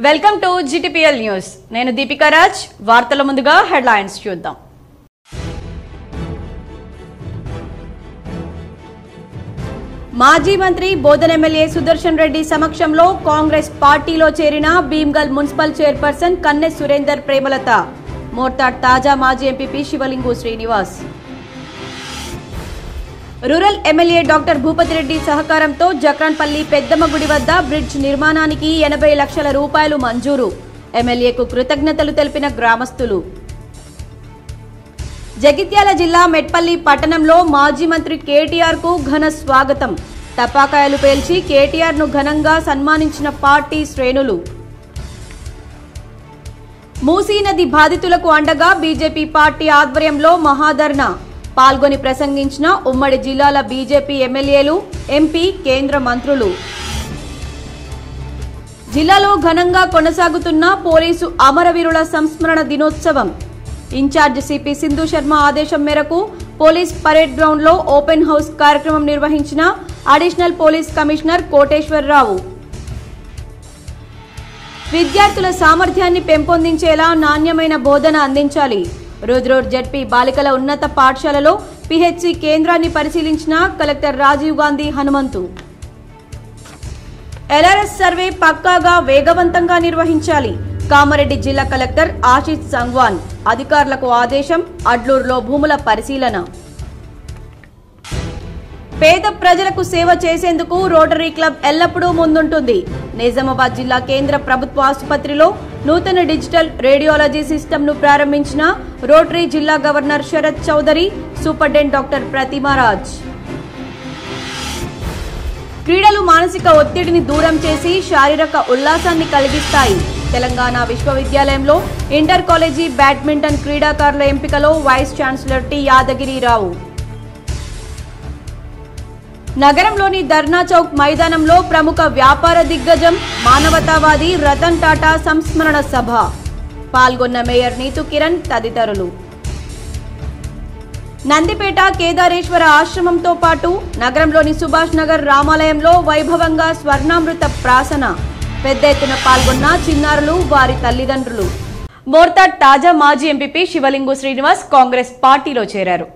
Welcome to GTPL news. నేను దీపికా రాజ్. వార్తల ముందుగా హెడ్లైన్స్ చూద్దాం. మాజీ మంత్రి బోధన్ ఎమ్మెల్యే సుదర్శన్ రెడ్డి సమక్షంలో కాంగ్రెస్ పార్టీలో చేరిన భీమ్గల్ మున్సిపల్ చైర్పర్సన్ కన్నె సురేందర్ ప్రేమలత. మోర్తాడ్ తాజా మాజీ MPP Shivalingu Srinivas. Rural MLA doctor Bhupathi Reddy సహకారంతో జక్రాన్పల్లి పెద్దమ్మ గుడి వద్ద బ్రిడ్జ్ నిర్మాణానికి 80 లక్షల రూపాయలు మంజూరు. ఎమ్మెల్యేకు కృతజ్ఞతలు తెలిపిన గ్రామస్తులు. జగిత్యాల జిల్లా మెట్పల్లి పట్టణంలో మాజీ మంత్రి కేటీఆర్ కు ఘన స్వాగతం. టపాకాయలు పేల్చి కేటీఆర్ ను ఘనంగా సన్మానించిన పార్టీ శ్రేణులు. మూసీ నది బాధితులకు అండగా బీజేపీ పార్టీ ఆధ్వర్యంలో మహాధర్నా. పాల్గొని ప్రసంగించిన ఉమ్మడి జిల్లాల బీజేపీ ఎమ్మెల్యేలు, ఎంపీ, కేంద్ర మంత్రులు. జిల్లాలో ఘనంగా కొనసాగుతున్న పోలీసు అమరవీరుల సంస్మరణ దినోత్సవం. ఇన్ఛార్జ్ సిపి సింధు శర్మ ఆదేశం మేరకు పోలీస్ పరేడ్ గ్రౌండ్ లో ఓపెన్ హౌస్ కార్యక్రమం నిర్వహించిన అడిషనల్ పోలీస్ కమిషనర్ కోటేశ్వరరావు. విద్యార్థుల సామర్థ్యాన్ని పెంపొందించేలా నాణ్యమైన బోధన అందించాలి. రుద్రూర్ జడ్పీ బాలికల ఉన్నత పాఠశాలలో పిహెచ్సి కేంద్రాన్ని పరిశీలించిన collector Rajiv Gandhi Hanumanthu. LRS survey పక్కాగా వేగవంతంగా నిర్వహించాలి. కామారెడ్డి జిల్లా కలెక్టర్ ఆశిష్ సంగ్వాన్. అధికారులకు ఆదేశం. అడ్లూరులో భూముల పరిశీలన. పేద ప్రజలకు సేవ చేసేందుకు రోటరీ క్లబ్ ఎల్లప్పుడూ ముందుంటుంది. నిజామాబాద్ జిల్లా కేంద్ర ప్రభుత్వ ఆసుపత్రిలో నూతన డిజిటల్ రేడియాలజీ సిస్టమ్ ను ప్రారంభించిన రోటరీ జిల్లా governor Sharath Chowdary, superintendent doctor Prathimaraj. క్రీడలు మానసిక ఒత్తిడిని దూరం చేసి శారీరక ఉల్లాసాన్ని కలిగిస్తాయి. తెలంగాణ విశ్వవిద్యాలయంలో ఇంటర్ కాలేజీ బ్యాడ్మింటన్ క్రీడాకారుల ఎంపికలో వైస్ ఛాన్సలర్ టి యాదగిరిరావు. నగరంలోని ధర్నా చౌక్ మైదానంలో ప్రముఖ వ్యాపార దిగ్గజం, మానవతావాది రతన్ టాటా సంస్మరణ సభ. పాల్గొన్న మేయర్ నీతు కిరణ్ తదితరులు. నందిపేట కేదారేశ్వర ఆశ్రమంతో పాటు నగరంలోని సుభాష్ నగర్ రామాలయంలో వైభవంగా స్వర్ణామృత ప్రాసన. పెద్ద ఎత్తున పాల్గొన్న చిన్నారులు, వారి తల్లిదండ్రులు. మోర్తాడ్ తాజా మాజీ ఎంపీపీ శివలింగు శ్రీనివాస్ కాంగ్రెస్ పార్టీలో చేరారు.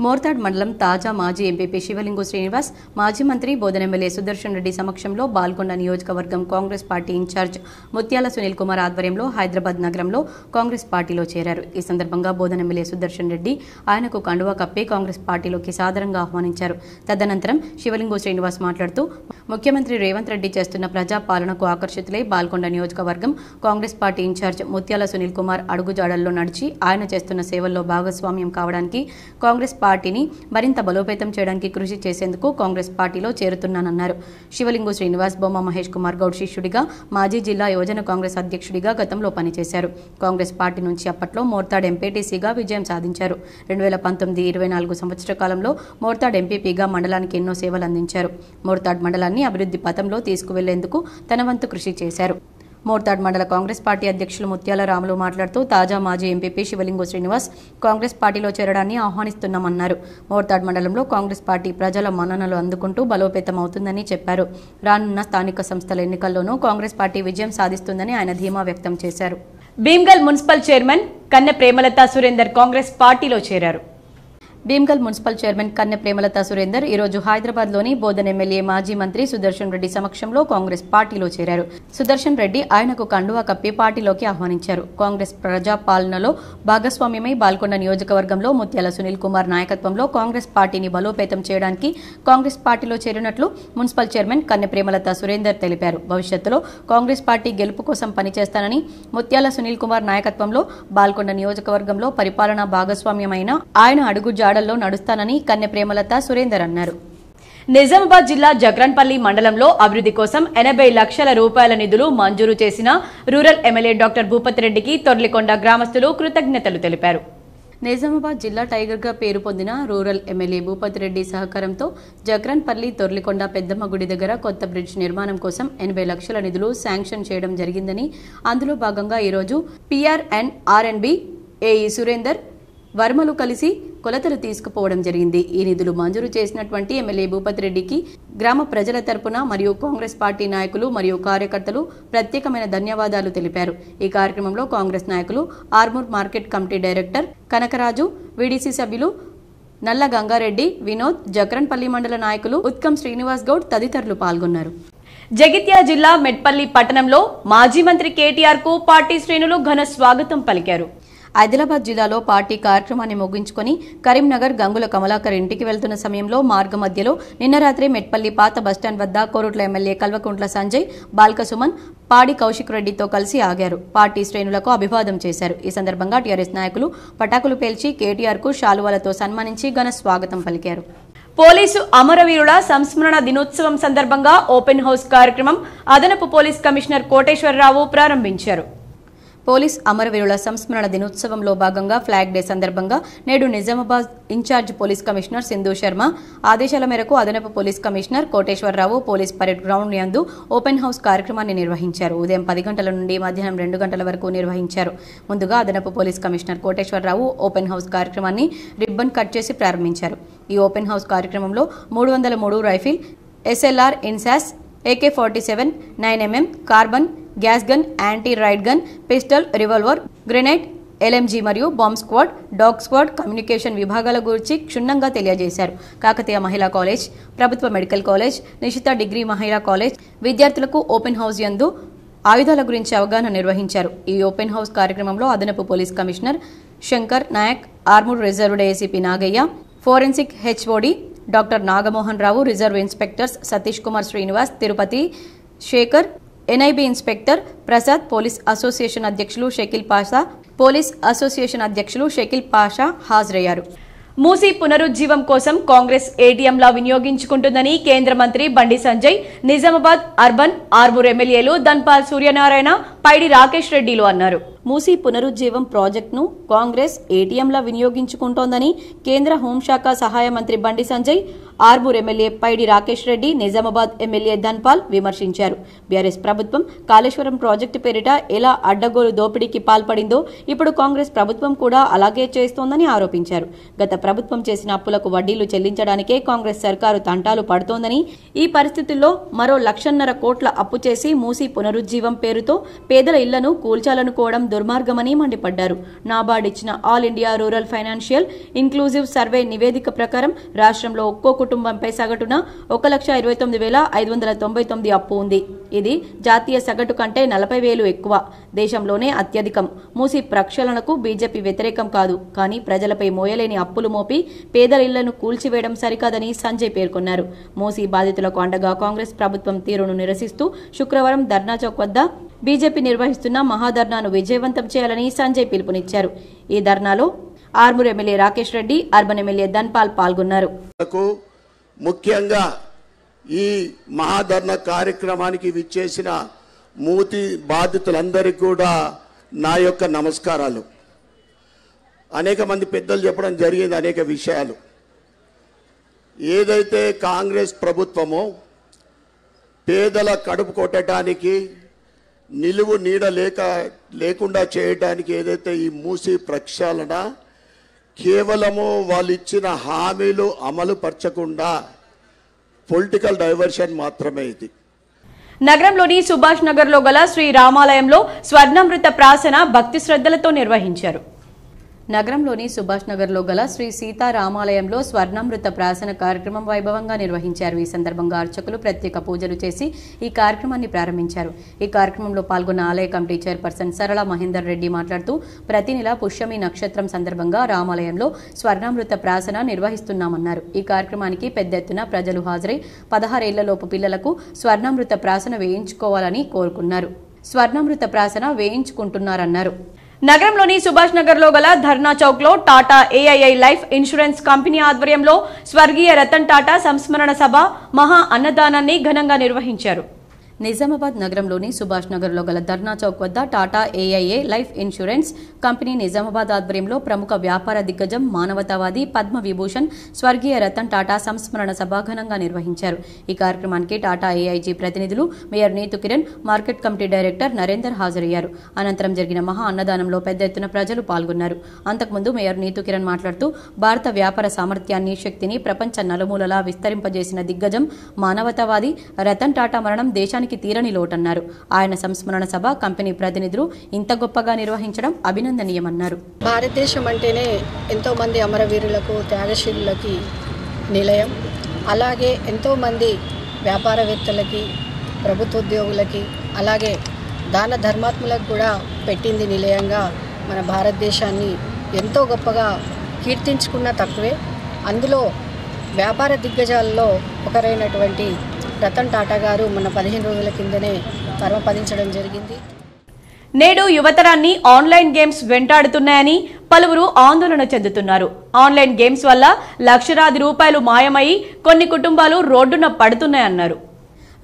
మోర్తాడ్ మండలం తాజా మాజీ ఎంపీపీ శివలింగు శ్రీనివాస్ మాజీ మంత్రి బోధన్ ఎమ్మెల్యే సుదర్శన్ రెడ్డి సమక్షంలో బాల్కొండ నియోజకవర్గం కాంగ్రెస్ పార్టీ ఇన్ఛార్జ్ ముత్యాల సునీల్ కుమార్ ఆధ్వర్యంలో హైదరాబాద్ నగరంలో కాంగ్రెస్ పార్టీలో చేరారు. ఈ సందర్భంగా బోధన్ ఎమ్మెల్యే సుదర్శన్ రెడ్డి ఆయనకు కండువా కప్పి కాంగ్రెస్ పార్టీలోకి సాదరంగా ఆహ్వానించారు. తదనంతరం శివలింగు శ్రీనివాస్ మాట్లాడుతూ ముఖ్యమంత్రి రేవంత్ రెడ్డి చేస్తున్న ప్రజా పాలనకు ఆకర్షితులై బాల్కొండ నియోజకవర్గం కాంగ్రెస్ పార్టీ ఇన్ఛార్జ్ ముత్యాల సునీల్ కుమార్ అడుగుజాడల్లో నడిచి ఆయన చేస్తున్న సేవల్లో భాగస్వామ్యం కావడానికి, కాంగ్రెస్ పార్టీని మరింత బలోపేతం చేయడానికి కృషి చేసేందుకు కాంగ్రెస్ పార్టీలో చేరుతున్నానన్నారు. శివలింగు శ్రీనివాస్ బొమ్మ మహేష్ కుమార్ గౌడ్ శిష్యుడిగా, మాజీ జిల్లా యువజన కాంగ్రెస్ అధ్యక్షుడిగా గతంలో పనిచేశారు. కాంగ్రెస్ పార్టీ నుంచి అప్పట్లో మోర్తాడ్ ఎంపీటీసీగా విజయం సాధించారు. 2019-24 సంవత్సర కాలంలో మోర్తాడ్ ఎంపీపీగా మండలానికి ఎన్నో సేవలు అందించారు. మోర్తాడ్ మండలాన్ని అభివృద్ధి పథంలో తీసుకువెళ్లేందుకు తన వంతు కృషి చేశారు. మోర్తాడ్ మండల కాంగ్రెస్ పార్టీ అధ్యక్షులు ముత్యాల రాములు మాట్లాడుతూ తాజా మాజీ ఎంపీపీ శివలింగు శ్రీనివాస్ కాంగ్రెస్ పార్టీలో చేరడాన్ని ఆహ్వానిస్తున్నామన్నారు. మోర్తాడ్ మండలంలో కాంగ్రెస్ పార్టీ ప్రజల మన్ననలు అందుకుంటూ బలోపేతం అవుతుందని చెప్పారు. రానున్న స్థానిక సంస్థల ఎన్నికల్లోనూ కాంగ్రెస్ పార్టీ విజయం సాధిస్తుందని ఆయన ధీమా వ్యక్తం చేశారు. భీమ్గల్ మున్సిపల్ చైర్మన్ కన్నె ప్రేమలత సురేందర్ కాంగ్రెస్ పార్టీలో చేరారు. భీమ్గల్ మున్సిపల్ చైర్మన్ కన్నె ప్రేమలత సురేందర్ ఈరోజు హైదరాబాద్ లోని బోధన్ ఎమ్మెల్యే మాజీ మంత్రి సుదర్శన్ రెడ్డి సమక్షంలో కాంగ్రెస్ పార్టీలో చేరారు. సుదర్శన్ రెడ్డి ఆయనకు కండువా కప్పి పార్టీలోకి ఆహ్వానించారు. కాంగ్రెస్ ప్రజా పాలనలో భాగస్వామ్యమై బాల్కొండ నియోజకవర్గంలో ముత్యాల సునీల్ కుమార్ నాయకత్వంలో కాంగ్రెస్ పార్టీని బలోపేతం చేయడానికి కాంగ్రెస్ పార్టీలో చేరినట్లు మున్సిపల్ చైర్మన్ కన్నె ప్రేమలత సురేందర్ తెలిపారు. భవిష్యత్తులో కాంగ్రెస్ పార్టీ గెలుపు కోసం పనిచేస్తానని, ముత్యాల సునీల్ కుమార్ నాయకత్వంలో బాల్కొండ నియోజకవర్గంలో పరిపాలనా భాగస్వామ్యమైన ఆయన అడుగు జాడల్లో నడుస్తానని కన్నె ప్రేమలత సురేందర్ అన్నారు. నిజామాబాద్ జిల్లా జక్రాన్పల్లి మండలంలో అభివృద్ధి కోసం 80 లక్షల రూపాయల నిధులు మంజూరు చేసిన రూరల్ ఎమ్మెల్యే డాక్టర్ భూపతి రెడ్డికి తొర్లికొండ గ్రామస్తులు కృతజ్ఞతలు తెలిపారు. నిజామాబాద్ జిల్లా టైగర్ గా పేరు పొందిన రూరల్ ఎమ్మెల్యే భూపతి రెడ్డి సహకారంతో జక్రాన్పల్లి తొర్లికొండ పెద్దమ్మ గుడి దగ్గర కొత్త బ్రిడ్జ్ నిర్మాణం కోసం 80 లక్షల నిధులు శాంక్షన్ చేయడం జరిగిందని, అందులో భాగంగా ఈరోజు PRNRNB ఏఈ సురేందర్, వర్మలు కలిసి కొలతలు తీసుకుపోవడం జరిగింది. ఈ నిధులు మంజూరు చేసినటువంటి ఎమ్మెల్యే భూపతి రెడ్డికి గ్రామ ప్రజల తరపున మరియు కాంగ్రెస్ పార్టీ నాయకులు మరియు కార్యకర్తలు ప్రత్యేకమైన ధన్యవాదాలు తెలిపారు. ఈ కార్యక్రమంలో కాంగ్రెస్ నాయకులు, Armoor market committee director Kanakaraju, VDC సభ్యులు నల్ల గంగారెడ్డి, వినోద్, జక్రన్పల్లి మండల నాయకులు ఉత్కం శ్రీనివాస్ గౌడ్ తదితరులు పాల్గొన్నారు. జగిత్యాల జిల్లా మెట్పల్లి పట్టణంలో మాజీ మంత్రి కేటీఆర్ కు పార్టీ శ్రేణులు ఘన స్వాగతం పలికారు. ఆదిలాబాద్ జిల్లాలో పార్టీ కార్యక్రమాన్ని ముగించుకుని కరీంనగర్ గంగుల కమలాకర్ ఇంటికి వెళ్తున్న సమయంలో మార్గ మధ్యలో నిన్న రాత్రి మెట్పల్లి పాత బస్టాండ్ వద్ద కోరుట్ల ఎమ్మెల్యే కల్వకుంట్ల సంజయ్, బాల్క సుమన్, పాడి కౌశిక్ రెడ్డితో కలిసి ఆగారు. పార్టీ శ్రేణులకు అభివాదం చేశారు. ఈ సందర్భంగా టీఆర్ఎస్ నాయకులు పటాకులు పేల్చి కేటీఆర్ కు శాలువాలతో సన్మానించి ఘన స్వాగతం పలికారు. పోలీసు అమరవీరుల సంస్మరణ దినోత్సవం సందర్భంగా ఓపెన్ హౌస్ కార్యక్రమం అదనపు పోలీస్ కమిషనర్ కోటేశ్వరరావు ప్రారంభించారు. పోలీస్ అమరవీరుల సంస్మరణ దినోత్సవంలో భాగంగా ఫ్లాగ్ డే సందర్భంగా నేడు Nizamabad incharge police commissioner Sindhu Sharma ఆదేశాల మేరకు అదనపు police commissioner Koteswararao police parade ground యందు ఓపెన్ హౌస్ కార్యక్రమాన్ని నిర్వహించారు. ఉదయం 10 గంటల నుండి మధ్యాహ్నం 2 గంటల వరకు నిర్వహించారు. ముందుగా అదనపు police commissioner Koteswararao open house కార్యక్రమాన్ని రిబ్బన్ కట్ చేసి ప్రారంభించారు. ఈ ఓపెన్ హౌస్ కార్యక్రమంలో 303 rifle, SLR INSAS, AK-47, 9mm, carbine, gas gun, anti riot gun, pistol, revolver, grenade, LMG మరియు bomb squad, dog squad, communication విభాగాల గురించి క్షుణ్ణంగా తెలియజేశారు. కాకతీయ మహిళా కాలేజ్, ప్రభుత్వ మెడికల్ కాలేజ్, నిషిత డిగ్రీ మహిళా కాలేజ్ విద్యార్థులకు ఓపెన్ హౌస్ యందు ఆయుధాల గురించి అవగాహన నిర్వహించారు. ఈ ఓపెన్ హౌస్ కార్యక్రమంలో అదనపు police commissioner Shankar Nayak, Armoor reserved ACP Nagaiah, forensic HOD doctor Nagamohan Rao, reserve inspectors Satish Kumar Srinivas, Tirupati Shekar, NIB inspector Prasad, police association అధ్యక్షులు షకిల్ పాషా హాజరయ్యారు. మూసీ పునరుజ్జీవం కోసం కాంగ్రెస్ ATMలా వినియోగించుకుంటుందని కేంద్ర మంత్రి బండి సంజయ్, నిజామాబాద్ అర్బన్ ఆర్మూర్ ఎమ్మెల్యేలు ధన్పాల్ సూర్యనారాయణ, పైడి రాకేష్ రెడ్డిలు అన్నారు. మూసీ పునరుజ్జీవం ప్రాజెక్టును కాంగ్రెస్ ATMలా వినియోగించుకుంటోందని కేంద్ర హోంశాఖ సహాయ మంత్రి బండి సంజయ్, ఆర్మూర్ ఎమ్మెల్యే పైడి రాకేష్ రెడ్డి, నిజామాబాద్ ఎమ్మెల్యే ధన్పాల్ విమర్శించారు. బీఆర్ఎస్ ప్రభుత్వం కాళేశ్వరం ప్రాజెక్టు పేరిట ఎలా అడ్డగోలు దోపిడీకి పాల్పడిందో ఇప్పుడు కాంగ్రెస్ ప్రభుత్వం కూడా అలాగే చేస్తోందని ఆరోపించారు. గత ప్రభుత్వం చేసిన అప్పులకు వడ్డీలు చెల్లించడానికే కాంగ్రెస్ సర్కారు తంటాలు పడుతోందని, ఈ పరిస్థితుల్లో మరో 1,50,000 కోట్ల అప్పు చేసి మూసీ పునరుజ్జీవం పేరుతో పేదల ఇళ్లను కూల్చాలనుకోవడం దుర్మార్గమని మండిపడ్డారు. నాబార్డ్ ఇచ్చిన all India rural financial inclusive survey నివేదిక ప్రకారం రాష్ట్రంలో ఒక్కో కుటుంబంపై సగటున 1,29,599 అప్పు ఉంది. ఇది జాతీయ సగటు కంటే 40,000 ఎక్కువ. దేశంలోనే అత్యధికం. మూసీ ప్రక్షాళనకు బీజేపీ వ్యతిరేకం కాదు, కానీ ప్రజలపై మోయలేని అప్పులు మోపి పేదల ఇళ్లను కూల్చివేయడం సరికాదని సంజయ్ పేర్కొన్నారు. మూసీ బాధితులకు అండగా కాంగ్రెస్ ప్రభుత్వం తీరును నిరసిస్తూ శుక్రవారం ధర్నా చౌక్ వద్ద బీజేపీ నిర్వహిస్తున్న మహాధర్నాను విజయవంతం చేయాలని సంజయ్ పిలుపునిచ్చారు. ఈ ధర్నాలో Armoor MLA Rakesh Reddy, urban MLA Dhanpal పాల్గొన్నారు. ముఖ్యంగా ఈ మహాధర్నా కార్యక్రమానికి విచ్చేసిన మూతి బాధితులందరికీ కూడా నా యొక్క నమస్కారాలు. అనేక మంది పెద్దలు చెప్పడం జరిగింది అనేక విషయాలు. ఏదైతే కాంగ్రెస్ ప్రభుత్వమో పేదల కడుపు కొట్టడానికి, నిలువు నీడ లేకుండా చేయడానికి ఏదైతే ఈ మూసీ ప్రక్షాళన కేవలము వాళ్ళు ఇచ్చిన హామీలు అమలు పరచకుండా పొలిటికల్ డైవర్షన్ మాత్రమే ఇది. నగరంలోని సుభాష్ నగర్ లో గల శ్రీ రామాలయంలో స్వర్ణామృత ప్రాసన భక్తి శ్రద్ధలతో నిర్వహించారు. నగరంలోని సుభాష్ నగర్ లో గల శ్రీ సీతారామాలయంలో స్వర్ణామృత ప్రాసన కార్యక్రమం వైభవంగా నిర్వహించారు. ఈ సందర్భంగా అర్చకులు ప్రత్యేక పూజలు చేసి ఈ కార్యక్రమాన్ని ప్రారంభించారు. ఈ కార్యక్రమంలో పాల్గొన్న ఆలయ కమిటీ చైర్పర్సన్ సరళ మహేందర్ రెడ్డి మాట్లాడుతూ ప్రతి నెల పుష్యమి నక్షత్రం సందర్భంగా రామాలయంలో స్వర్ణామృత ప్రాసన నిర్వహిస్తున్నామన్నారు. ఈ కార్యక్రమానికి పెద్ద ఎత్తున ప్రజలు హాజరై 16 ఏళ్లలోపు పిల్లలకు స్వర్ణామృత ప్రాసన వేయించుకోవాలని కోరుకున్నారు. స్వర్ణామృత ప్రాసన వేయించుకుంటున్నారన్నారు. నగరంలోని సుభాష్ నగర్ లో గల ధర్నా చౌక్ లో Tata AII life insurance company ఆధ్వర్యంలో స్వర్గీయ రతన్ టాటా సంస్మరణ సభ, మహా అన్నదానాన్ని ఘనంగా నిర్వహించారు. నిజామాబాద్ నగరంలోని సుభాష్ నగర్లో గల ధర్నా చౌక్ వద్ద Tata AIA life insurance company Nizamabad ఆధ్వర్యంలో ప్రముఖ వ్యాపార దిగ్గజం మానవతావాది పద్మ విభూషణ్ స్వర్గీయ రతన్ టాటా సంస్మరణ సభ ఘనంగా నిర్వహించారు. ఈ కార్యక్రమానికి టాటా ఏఐజీ ప్రతినిధులు, mayor Neethu Kiran, market committee director Narender హాజరయ్యారు. అనంతరం జరిగిన మహా అన్నదానంలో పెద్ద ఎత్తున ప్రజలు పాల్గొన్నారు. అంతకుముందు మేయర్ నీతు కిరణ్ మాట్లాడుతూ భారత వ్యాపార సామర్థ్యాన్ని, శక్తిని ప్రపంచ నలుమూలలా విస్తరింపజేసిన దిగ్గజం మానవతావాది రతన్ టాటా మరణం దేశానికి తీరని లోటన్నారు. ఆయన సంస్మరణ సభ కంపెనీ ప్రతినిధులు ఇంత గొప్పగా నిర్వహించడం అభినందనీయమన్నారు. భారతదేశం అంటేనే ఎంతో మంది అమరవీరులకు, త్యాగశీలులకి నిలయం. అలాగే ఎంతో మంది వ్యాపారవేత్తలకి, ప్రభుత్వ ఉద్యోగులకి, అలాగే దాన ధర్మాత్ములకు కూడా పెట్టింది నిలయంగా మన భారతదేశాన్ని ఎంతో గొప్పగా కీర్తించుకున్న తక్కువే. అందులో వ్యాపార దిగ్గజాల్లో ఒకరైనటువంటి రతన్ టాటా గారు మన 15 రోజుల కిందనే పరమపదించడం జరిగింది. నేడు యువతరాన్ని ఆన్లైన్ గేమ్స్ వెంటాడుతున్నాయని పలువురు ఆందోళన చెందుతున్నారు. ఆన్లైన్ గేమ్స్ వల్ల లక్షలాది రూపాయలు మాయమై కొన్ని కుటుంబాలు రోడ్డున పడుతున్నాయన్నారు.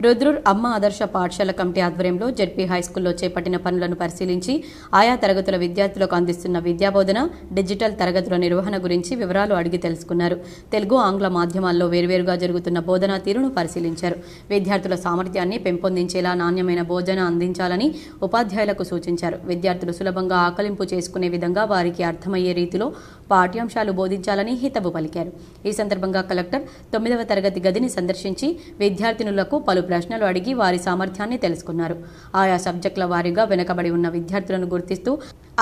రుద్రూర్ అమ్మ ఆదర్శ పాఠశాల కమిటీ ఆధ్వర్యంలో జెడ్పీ హైస్కూల్లో చేపట్టిన పనులను పరిశీలించి ఆయా తరగతుల విద్యార్థులకు అందిస్తున్న విద్యాబోధన, డిజిటల్ తరగతుల నిర్వహణ గురించి వివరాలు అడిగి తెలుసుకున్నారు. తెలుగు, ఆంగ్ల మాధ్యమాల్లో వేర్వేరుగా జరుగుతున్న బోధనా తీరును పరిశీలించారు. విద్యార్థుల సామర్థ్యాన్ని పెంపొందించేలా నాణ్యమైన బోధన అందించాలని ఉపాధ్యాయులకు సూచించారు. విద్యార్థులు సులభంగా ఆకలింపు చేసుకునే విధంగా వారికి అర్థమయ్యే రీతిలో పాఠ్యాంశాలు బోధించాలని హితవు పలికారు. ఈ సందర్భంగా కలెక్టర్ 9వ తరగతి గదిని సందర్శించి విద్యార్థినులకు పలు ప్రశ్నలు అడిగి వారి సామర్థ్యాన్ని తెలుసుకున్నారు. ఆయా సబ్జెక్టుల వారీగా వెనుకబడి ఉన్న విద్యార్థులను గుర్తిస్తూ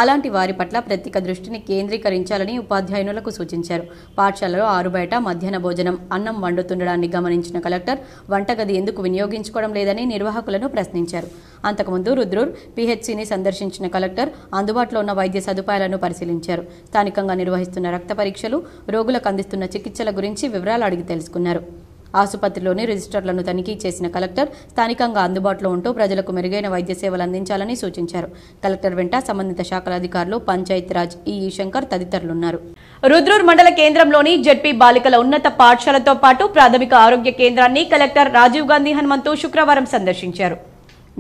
అలాంటి వారి పట్ల ప్రత్యేక దృష్టిని కేంద్రీకరించాలని ఉపాధ్యాయునులకు సూచించారు. పాఠశాలలో ఆరుబయట మధ్యాహ్న భోజనం, అన్నం వండుతుండడాన్ని గమనించిన కలెక్టర్ వంటగది ఎందుకు వినియోగించుకోవడం లేదని నిర్వాహకులను ప్రశ్నించారు. అంతకుముందు రుద్రూర్ పిహెచ్సిని సందర్శించిన కలెక్టర్ అందుబాటులో ఉన్న వైద్య సదుపాయాలను పరిశీలించారు. స్థానికంగా నిర్వహిస్తున్న రక్త పరీక్షలు, రోగులకు అందిస్తున్న చికిత్సల గురించి వివరాలు అడిగి తెలుసుకున్నారు. ఆసుపత్రిలోని రిజిస్టర్లను తనిఖీ చేసిన కలెక్టర్ స్థానికంగా అందుబాటులో ఉంటూ ప్రజలకు మెరుగైన వైద్య సేవలు అందించాలని సూచించారు. కలెక్టర్ వెంట సంబంధిత శాఖల అధికారులు, పంచాయతీరాజ్ ఈఈ శంకర్ తదితరులున్నారు. రుద్రూర్ మండల కేంద్రంలోని జెడ్పీ బాలికల ఉన్నత పాఠశాలతో పాటు ప్రాథమిక ఆరోగ్య కేంద్రాన్ని కలెక్టర్ రాజీవ్ గాంధీ హనుమంతు శుక్రవారం సందర్శించారు.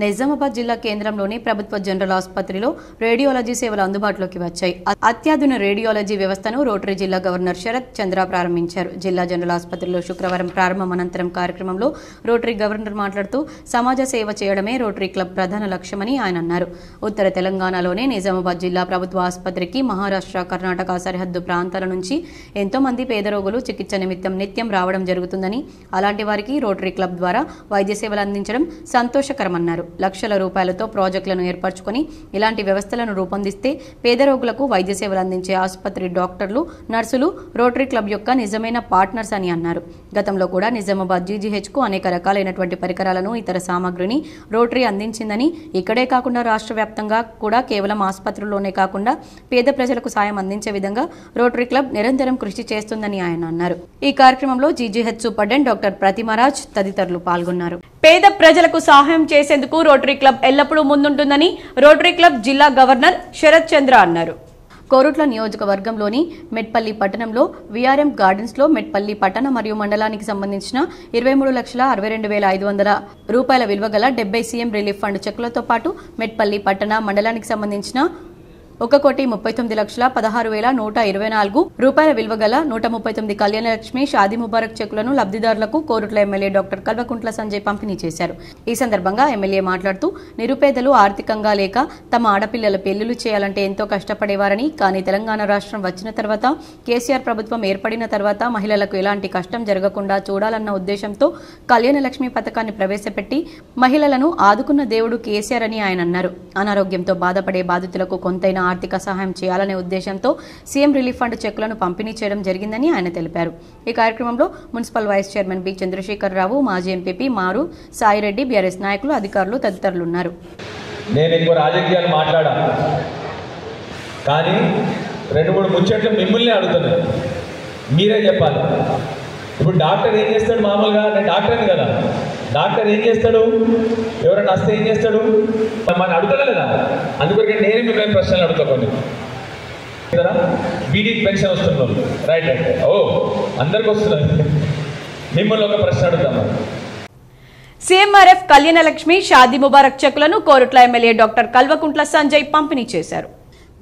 నిజామాబాద్ జిల్లా కేంద్రంలోని ప్రభుత్వ జనరల్ ఆసుపత్రిలో రేడియాలజీ సేవలు అందుబాటులోకి వచ్చాయి. అత్యాధునిక రేడియాలజీ వ్యవస్థను రోటరీ జిల్లా గవర్నర్ శరత్ చంద్ర ప్రారంభించారు. జిల్లా జనరల్ ఆసుపత్రిలో శుక్రవారం ప్రారంభం అనంతరం కార్యక్రమంలో రోటరీ గవర్నర్ మాట్లాడుతూ సమాజ సేవ చేయడమే రోటరీ క్లబ్ ప్రధాన లక్ష్యమని ఆయన అన్నారు. ఉత్తర తెలంగాణలోని నిజామాబాద్ జిల్లా ప్రభుత్వ ఆసుపత్రికి మహారాష్ట్ర, కర్ణాటక సరిహద్దు ప్రాంతాల నుంచి ఎంతో మంది పేద రోగులు చికిత్స నిమిత్తం నిత్యం రావడం జరుగుతుందని, అలాంటి వారికి రోటరీ క్లబ్ ద్వారా వైద్య సేవలు అందించడం సంతోషకరమన్నారు. లక్షల రూపాయలతో ప్రాజెక్టులను ఏర్పరచుకుని ఇలాంటి వ్యవస్థలను రూపొందిస్తే పేద రోగులకు వైద్య సేవలు అందించే ఆసుపత్రి డాక్టర్లు, నర్సులు రోటరీ క్లబ్ యొక్క నిజమైన పార్ట్నర్స్ అని అన్నారు. గతంలో కూడా నిజామాబాద్ జీజీహెచ్కు అనేక రకాలైనటువంటి పరికరాలను, ఇతర సామగ్రిని రోటరీ అందించిందని, ఇక్కడే కాకుండా రాష్ట్ర వ్యాప్తంగా కూడా కేవలం ఆసుపత్రుల్లోనే కాకుండా పేద ప్రజలకు సాయం అందించే విధంగా రోటరీ క్లబ్ నిరంతరం కృషి చేస్తుందని ఆయన అన్నారు. ఈ కార్యక్రమంలో జీజీహెచ్ సూపరింటెండెంట్ డాక్టర్ ప్రతిమరాజ్ తదితరులు పాల్గొన్నారు. పేద ప్రజలకు సహాయం చేసేందుకు రోటరీ క్లబ్ ఎల్లప్పుడూ ముందుంటుందని రోటరీ క్లబ్ జిల్లా గవర్నర్ శరత్ చంద్ర అన్నారు. కోరుట్ల నియోజకవర్గంలోని మెట్పల్లి పట్టణంలో విఆర్ఎం గార్డెన్స్ లో మెట్పల్లి పట్టణ మరియు మండలానికి సంబంధించిన 23,62,500 రూపాయల విలువ గల 70 సీఎం రిలీఫ్ ఫండ్ చెక్కులతో పాటు మెట్పల్లి పట్టణ మండలానికి సంబంధించిన 1,39,16,124 రూపాయల విలువ గల 139 కళ్యాణలక్ష్మి షాదీ ముబారక్ చెక్కులను లబ్ధిదారులకు కోరుట్ల ఎమ్మెల్యే డాక్టర్ కల్వకుంట్ల సంజయ్ పంపిణీ చేశారు. ఈ సందర్భంగా ఎమ్మెల్యే మాట్లాడుతూ నిరుపేదలు ఆర్థికంగా లేక తమ ఆడపిల్లల పెళ్లిళ్లు చేయాలంటే ఎంతో కష్టపడేవారని, కానీ తెలంగాణ రాష్ట్రం వచ్చిన తర్వాత, కేసీఆర్ ప్రభుత్వం ఏర్పడిన తర్వాత మహిళలకు ఎలాంటి కష్టం జరగకుండా చూడాలన్న ఉద్దేశంతో కళ్యాణలక్ష్మి పథకాన్ని ప్రవేశపెట్టి మహిళలను ఆదుకున్న దేవుడు కేసీఆర్ అని ఆయన అన్నారు. అనారోగ్యంతో బాధపడే బాధితులకు కొంతైనా ఆర్థిక సహాయం చేయాలనే ఉద్దేశంతో సీఎం రిలీఫ్ ఫండ్ చెక్కులను పంపిణీ చేయడం జరిగిందని ఆయన తెలిపారు. ఈ కార్యక్రమంలో municipal vice chairman B Chandrasekhar Rao, మాజీ ఎంపీపీ మారు సాయిరెడ్డి, బీఆర్ఎస్ నాయకులు, అధికారులు తదితరులు ఉన్నారు. నేను ఎక్కువ రాజకీయాలు మాట్లాడా, కానీ 2-3 ముచ్చట్లు మిమ్మల్ని అడుగుతున్నాను, మీరే చెప్పాలి. ఇప్పుడు డాక్టర్ ఏం చేస్తాడు? మామూలుగా నేను డాక్టర్ని కదా, డాక్టర్ ఏం చేస్తాడు? ఎవరైనా వస్తే ఏం చేస్తాడు? మన అడుగుతా లేదా? అందుకొరకే నేనే మిమ్మల్ని ప్రశ్నలు అడుగుతాను. కదా బీడీకి పెన్షన్ వస్తున్నారు, రైట్ రైట్, ఓ అందరికి వస్తున్నారు. మిమ్మల్ని ఒక ప్రశ్న అడుగుతాము. సీఎంఆర్ఎఫ్ కళ్యాణలక్ష్మి షాదీ ముబారక్ చెక్కులను కోరుట్ల ఎమ్మెల్యే డాక్టర్ కల్వకుంట్ల సంజయ్ పంపిణీ చేశారు.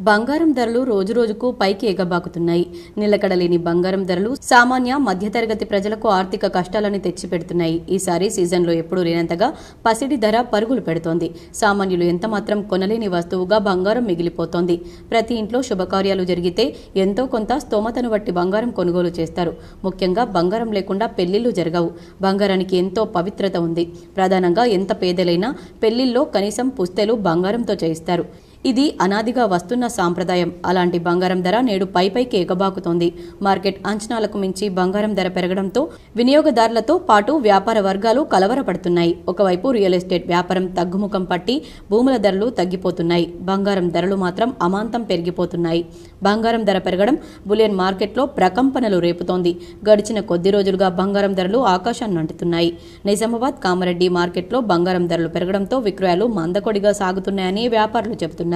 బంగారం ధరలు రోజురోజుకు పైకి ఎగబాకుతున్నాయి. నిలకడలేని బంగారం ధరలు సామాన్య మధ్యతరగతి ప్రజలకు ఆర్థిక కష్టాలను తెచ్చిపెడుతున్నాయి. ఈసారి సీజన్లో ఎప్పుడూ లేనంతగా పసిడి ధర పరుగులు పెడుతోంది. సామాన్యులు ఎంతమాత్రం కొనలేని వస్తువుగా బంగారం మిగిలిపోతోంది. ప్రతి ఇంట్లో శుభకార్యాలు జరిగితే ఎంతో కొంత స్తోమతను బట్టి బంగారం కొనుగోలు చేస్తారు. ముఖ్యంగా బంగారం లేకుండా పెళ్లిళ్లు జరగవు. బంగారానికి ఎంతో పవిత్రత ఉంది. ప్రధానంగా ఎంత పేదలైనా పెళ్లిల్లో కనీసం పుస్తెలు బంగారంతో చేయిస్తారు. ఇది అనాదిగా వస్తున్న సాంప్రదాయం. అలాంటి బంగారం ధర నేడు పైపైకి ఎగబాకుతోంది. మార్కెట్ అంచనాలకు మించి బంగారం ధర పెరగడంతో వినియోగదారులతో పాటు వ్యాపార వర్గాలు కలవరపడుతున్నాయి. ఒకవైపు రియల్ ఎస్టేట్ వ్యాపారం తగ్గుముఖం పట్టి భూముల ధరలు తగ్గిపోతున్నాయి. బంగారం ధరలు మాత్రం అమాంతం పెరిగిపోతున్నాయి. బంగారం ధర పెరగడం బులియన్ మార్కెట్లో ప్రకంపనలు రేపుతోంది. గడిచిన కొద్ది రోజులుగా బంగారం ధరలు ఆకాశాన్ని అంటుతున్నాయి. నిజామాబాద్ కామారెడ్డి మార్కెట్లో బంగారం ధరలు పెరగడంతో విక్రయాలు మందకొడిగా సాగుతున్నాయని వ్యాపారులు చెబుతున్నారు.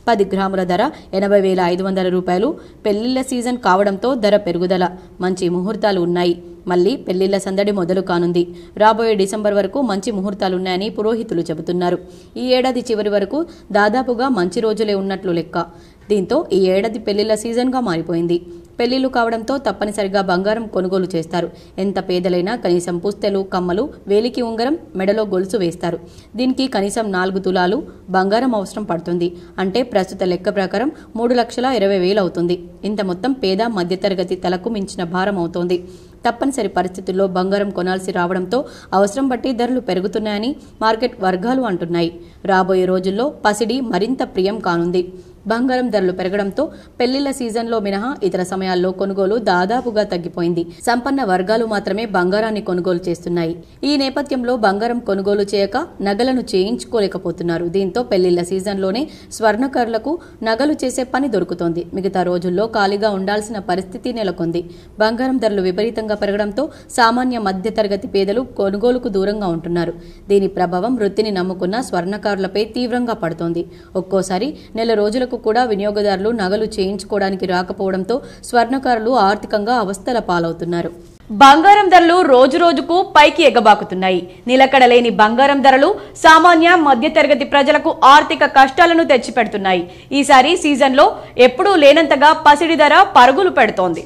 10 గ్రాముల ధర 80,500 రూపాయలు. పెళ్లిళ్ల సీజన్ కావడంతో ధర పెరుగుదల. మంచి ముహూర్తాలు ఉన్నాయి. మళ్లీ పెళ్లిళ్ల సందడి మొదలు కానుంది. రాబోయే డిసెంబర్ వరకు మంచి ముహూర్తాలున్నాయని పురోహితులు చెబుతున్నారు. ఈ ఏడాది చివరి వరకు దాదాపుగా మంచి రోజులే ఉన్నట్లు లెక్క. దీంతో ఈ ఏడాది పెళ్లిళ్ల సీజన్గా మారిపోయింది. పెళ్లిళ్లు కావడంతో తప్పనిసరిగా బంగారం కొనుగోలు చేస్తారు. ఎంత పేదలైనా కనీసం పుస్తెలు, కమ్మలు, వేలికి ఉంగరం, మెడలో గొలుసు వేస్తారు. దీనికి కనీసం 4 తులాలు బంగారం అవసరం పడుతుంది. అంటే ప్రస్తుత లెక్క ప్రకారం 3,20,000 అవుతుంది. ఇంత మొత్తం పేద మధ్యతరగతి తలకు మించిన భారం అవుతోంది. తప్పనిసరి పరిస్థితుల్లో బంగారం కొనాల్సి రావడంతో అవసరం బట్టి ధరలు పెరుగుతున్నాయని మార్కెట్ వర్గాలు అంటున్నాయి. రాబోయే రోజుల్లో పసిడి మరింత ప్రియం కానుంది. బంగారం ధరలు పెరగడంతో పెళ్లిళ్ల సీజన్లో మినహా ఇతర సమయాల్లో కొనుగోలు దాదాపుగా తగ్గిపోయింది. సంపన్న వర్గాలు మాత్రమే బంగారాన్ని కొనుగోలు చేస్తున్నాయి. ఈ నేపథ్యంలో బంగారం కొనుగోలు చేయక నగలను చేయించుకోలేకపోతున్నారు. దీంతో పెళ్లిళ్ల సీజన్లోనే స్వర్ణకారులకు నగలు చేసే పని దొరుకుతోంది. మిగతా రోజుల్లో ఖాళీగా ఉండాల్సిన పరిస్థితి నెలకొంది. బంగారం ధరలు విపరీతంగా పెరగడంతో సామాన్య మధ్యతరగతి పేదలు కొనుగోలుకు దూరంగా ఉంటున్నారు. దీని ప్రభావం వృత్తిని నమ్ముకున్న స్వర్ణకారులపై తీవ్రంగా పడుతోంది. ఒక్కోసారి నెల రోజులకు కూడా వినియోగదారులు నగలు చేయించుకోవడానికి రాకపోవడంతో స్వర్ణకారులు ఆర్థికంగా అవస్థల పాలవుతున్నారు. బంగారం ధరలు రోజురోజుకు పైకి ఎగబాకుతున్నాయి. నిలకడలేని బంగారం ధరలు సామాన్య మధ్యతరగతి ప్రజలకు ఆర్థిక కష్టాలను తెచ్చిపెడుతున్నాయి. ఈసారి సీజన్లో ఎప్పుడూ లేనంతగా పసిడి ధర పరుగులు పెడుతోంది.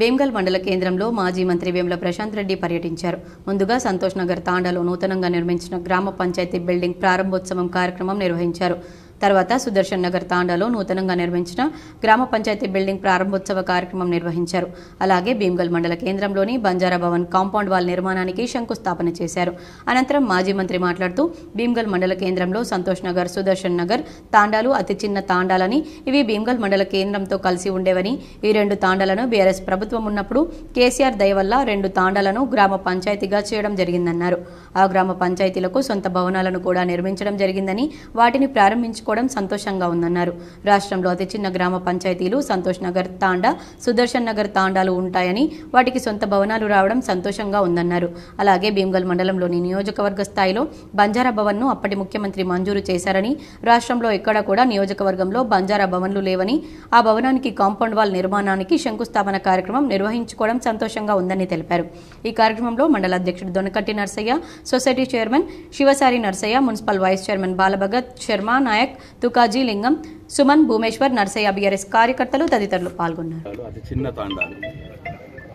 భీమ్గల్ మండల కేంద్రంలో మాజీ మంత్రి వేముల ప్రశాంత్ రెడ్డి పర్యటించారు. ముందుగా సంతోష్ నగర్ తాండాలో నూతనంగా నిర్మించిన గ్రామ పంచాయతీ బిల్డింగ్ ప్రారంభోత్సవం కార్యక్రమం నిర్వహించారు. తర్వాత సుదర్శన్ నగర్ తాండాలో నూతనంగా నిర్మించిన గ్రామ పంచాయతీ బిల్డింగ్ ప్రారంభోత్సవ కార్యక్రమం నిర్వహించారు. అలాగే భీమ్గల్ మండల కేంద్రంలోని బంజారా భవన్ కాంపౌండ్ వాల్ నిర్మాణానికి శంకుస్థాపన చేశారు. అనంతరం మాజీ మంత్రి మాట్లాడుతూ భీమ్గల్ మండల కేంద్రంలో సంతోష్ నగర్, సుదర్శన్ నగర్ తాండాలు అతి చిన్న తాండాలని, ఇవి భీమ్గల్ మండల కేంద్రంతో కలిసి ఉండేవని, ఈ 2 తాండాలను బీఆర్ఎస్ ప్రభుత్వం ఉన్నప్పుడు కేసీఆర్ దయ వల్ల 2 తాండాలను గ్రామ పంచాయతీగా చేయడం జరిగిందన్నారు. ఆ గ్రామ పంచాయతీలకు సొంత భవనాలను కూడా నిర్మించడం జరిగిందని, వాటిని ప్రారంభించుకోవడం సంతోషంగా ఉందన్నారు. రాష్ట్రంలో అతి చిన్న గ్రామ పంచాయతీలు సంతోష్ నగర్ తాండా, సుదర్శన్ నగర్ తాండాలు ఉంటాయని, వాటికి సొంత భవనాలు రావడం సంతోషంగా ఉందన్నారు. అలాగే భీమ్గల్ మండలంలోని నియోజకవర్గ స్థాయిలో బంజారా భవన్ను అప్పటి ముఖ్యమంత్రి మంజూరు చేశారని, రాష్ట్రంలో ఎక్కడా కూడా నియోజకవర్గంలో బంజారా భవన్లు లేవని, ఆ భవనానికి కాంపౌండ్ వాల్ నిర్మాణానికి శంకుస్థాపన కార్యక్రమం నిర్వహించుకోవడం సంతోషంగా ఉందని తెలిపారు. ఈ కార్యక్రమంలో మండల అధ్యక్షుడు Donakatti Narsaiah, society chairman Shivasari Narsaiah, municipal vice chairman Balabhagat Sharma Nayak, Tukaji Lingam, Suman, Bhumeshwar, Narsaiah, BRS కార్యకర్తలు తదితరులు పాల్గొన్నారు. అతి చిన్న తాండాలు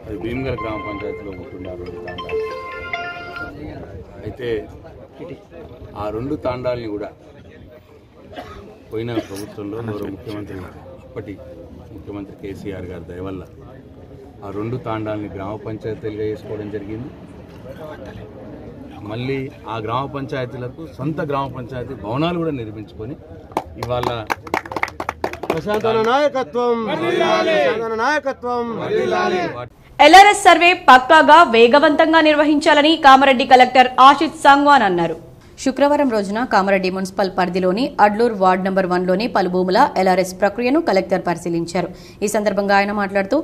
అది భీమ్గల్ గ్రామ పంచాయతీలో ఉంటున్నారు 2 తాండాలు. అయితే ఆ 2 తాండాలని కూడా పోయిన ప్రభుత్వంలో గౌరవ ముఖ్యమంత్రి, అప్పటి ముఖ్యమంత్రి కేసీఆర్ గారి దయ వల్ల ఆ 2 తాండాలని గ్రామ పంచాయతీలుగా చేసుకోవడం జరిగింది. మళ్ళీ ఆ గ్రామ పంచాయతీలకు సొంత గ్రామ పంచాయతీ భవనాలు కూడా నిర్మించుకొని ఇవాళ ఎల్ఆర్ఎస్ సర్వే పక్కాగా వేగవంతంగా నిర్వహించాలని కామారెడ్డి కలెక్టర్ ఆశిత్ సంగ్వాన్ అన్నారు. శుక్రవారం రోజున కామారెడ్డి మున్సిపల్ పరిధిలోని అడ్లూర్ వార్డ్ నంబర్ 1లోని పలు భూముల ఎల్ఆర్ఎస్ ప్రక్రియను కలెక్టర్ పరిశీలించారు. ఈ సందర్భంగా ఆయన మాట్లాడుతూ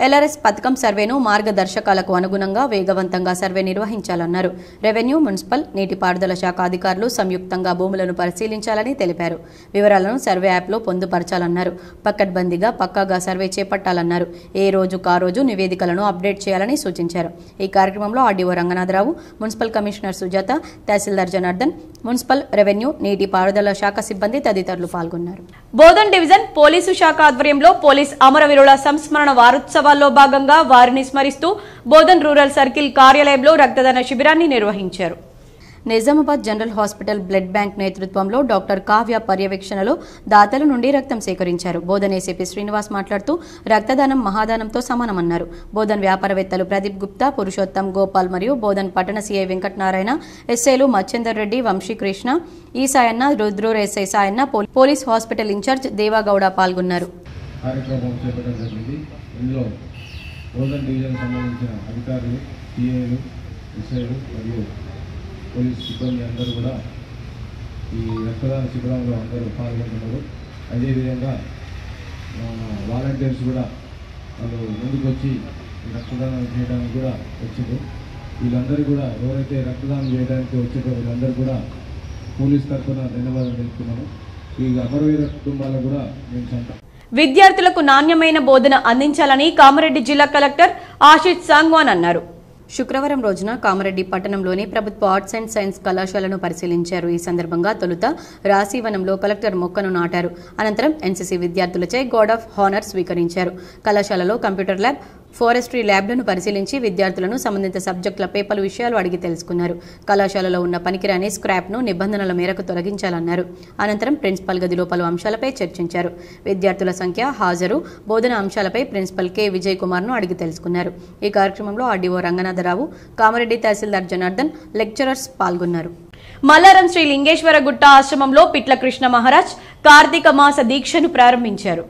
ఎల్ఆర్ఎస్ పథకం సర్వేను మార్గదర్శకాలకు అనుగుణంగా వేగవంతంగా సర్వే నిర్వహించాలన్నారు. రెవెన్యూ, మున్సిపల్, నీటిపారుదల శాఖ అధికారులు సంయుక్తంగా భూములను పరిశీలించాలని తెలిపారు. వివరాలను సర్వే యాప్లో పొందుపరచాలన్నారు. పకడ్బందీగా పక్కాగా సర్వే చేపట్టాలన్నారు. ఏ రోజుకా రోజు నివేదికలను అప్డేట్ చేయాలని సూచించారు. ఈ కార్యక్రమంలో RDO Ranganatha Rao, municipal commissioner Sujatha, tahsildar Janardhan, municipal, revenue, నీటి పారుదల శాఖ సిబ్బంది తదితరులు పాల్గొన్నారు. బోధన్ డివిజన్ పోలీసు శాఖ ఆధ్వర్యంలో పోలీస్ అమరవీరుల సంస్మరణ వారోత్సవాల్లో భాగంగా వారిని స్మరిస్తూ బోధన్ రూరల్ సర్కిల్ కార్యాలయంలో రక్తదాన శిబిరాన్ని నిర్వహించారు. Nizamabad general hospital blood bank నేతృత్వంలో డాక్టర్ కావ్య పర్యవేక్షణలో దాతల నుండి రక్తం సేకరించారు. బోధన్ ఏసీపీ శ్రీనివాస్ మాట్లాడుతూ రక్తదానం మహాదానంతో సమానమన్నారు. బోధన్ వ్యాపారవేత్తలు ప్రదీప్ గుప్తా, పురుషోత్తం, గోపాల్ మరియు బోధన్ పట్టణ సీఐ వెంకటనారాయణ, ఎస్ఐలు Machender Reddy, Vamshikrishna, Esayanna, Rudrur SI Sayanna, police hospital incharge Devagowda పాల్గొన్నారు. పోలీస్ సిబ్బంది అందరూ కూడా ఈ రక్తదాన శిబిరంలో అందరూ పాల్గొంటున్నారు. అదేవిధంగా వాలంటీర్స్ కూడా వాళ్ళు ముందుకు వచ్చి రక్తదానం చేయడానికి కూడా వచ్చింది. వీళ్ళందరూ కూడా ఎవరైతే రక్తదానం చేయడానికి వచ్చారో వీళ్ళందరూ కూడా పోలీస్ తరఫున ధన్యవాదాలు తెలుపుతున్నాను. ఈ అమరవీర కుటుంబాలకు కూడా మేము సంతానం. విద్యార్థులకు నాణ్యమైన బోధన అందించాలని కామారెడ్డి జిల్లా కలెక్టర్ ఆశిష్ సాంగ్వాన్ అన్నారు. శుక్రవారం రోజున కామారెడ్డి పట్టణంలోని ప్రభుత్వ ఆర్ట్స్ అండ్ సైన్స్ కళాశాలను పరిశీలించారు. ఈ సందర్భంగా తొలుత రాశీవనంలో కలెక్టర్ మొక్కను నాటారు. అనంతరం ఎన్సీసీ విద్యార్థులచే గార్డ్ ఆఫ్ హానర్ స్వీకరించారు. కళాశాలలో కంప్యూటర్ ల్యాబ్, ఫారెస్ట్రీ ల్యాబ్లను పరిశీలించి విద్యార్థులను సంబంధిత సబ్జెక్టులపై పలు విషయాలు అడిగి తెలుసుకున్నారు. కళాశాలలో ఉన్న పనికిరాని స్క్రాప్ను నిబంధనల మేరకు తొలగించాలన్నారు. అనంతరం ప్రిన్సిపల్ గదిలో పలు అంశాలపై చర్చించారు. విద్యార్థుల సంఖ్య, హాజరు, బోధన అంశాలపై ప్రిన్సిపల్ కె విజయ్ కుమార్ను అడిగి తెలుసుకున్నారు. ఈ కార్యక్రమంలో ఆర్డీఓ రంగనాథరావు, కామారెడ్డి తహసీల్దార్ జనార్దన్, లెక్చరర్స్ పాల్గొన్నారు. మల్లారం శ్రీ లింగేశ్వర గుట్ట ఆశ్రమంలో పిట్ల కృష్ణ మహారాజ్ కార్తీక మాస దీక్షను ప్రారంభించారు.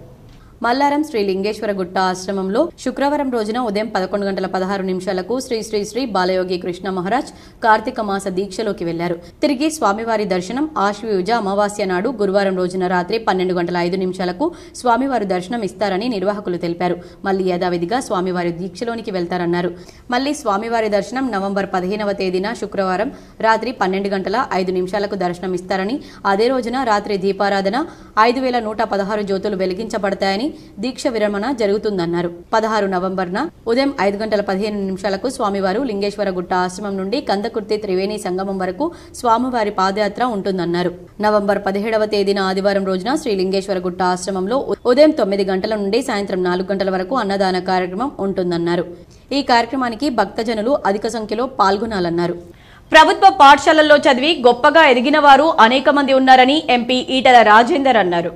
మల్లారం శ్రీ లింగేశ్వర గుట్ట ఆశ్రమంలో శుక్రవారం రోజున ఉదయం 11:16 శ్రీ శ్రీ శ్రీ బాలయోగి కృష్ణ మహారాజ్ కార్తీక మాస దీక్షలోకి వెళ్లారు. తిరిగి స్వామివారి దర్శనం ఆశ్వయుజ అమావాస్య నాడు గురువారం రోజున రాత్రి 12:05 స్వామివారి దర్శనం ఇస్తారని నిర్వాహకులు తెలిపారు. మళ్లీ యథావిధిగా స్వామివారి దీక్షలోనికి వెళ్తారన్నారు. మళ్లీ స్వామివారి దర్శనం నవంబర్ 15వ తేదీన శుక్రవారం రాత్రి 12:05 దర్శనం ఇస్తారని, అదే రోజున రాత్రి దీపారాధన 5116 జ్యోతులు వెలిగించబడతాయని, దీక్ష విరమణ జరుగుతుందన్నారు. 16 నవంబర్న ఉదయం 5:15 స్వామివారు లింగేశ్వర గుట్ట ఆశ్రమం నుండి కందకుర్తి త్రివేణి సంగమం వరకు స్వామివారి పాదయాత్ర ఉంటుందన్నారు. నవంబర్ 17వ తేదీన ఆదివారం రోజున శ్రీ లింగేశ్వర గుట్ట ఆశ్రమంలో ఉదయం 9 గంటల నుండి సాయంత్రం 4 గంటల వరకు అన్నదాన కార్యక్రమం ఉంటుందన్నారు. ఈ కార్యక్రమానికి భక్తజనులు అధిక సంఖ్యలో పాల్గొనాలన్నారు. ప్రభుత్వ పాఠశాలల్లో చదివి గొప్పగా ఎదిగిన వారు అనేక మంది ఉన్నారని ఎంపీ ఈటల రాజేందర్ అన్నారు.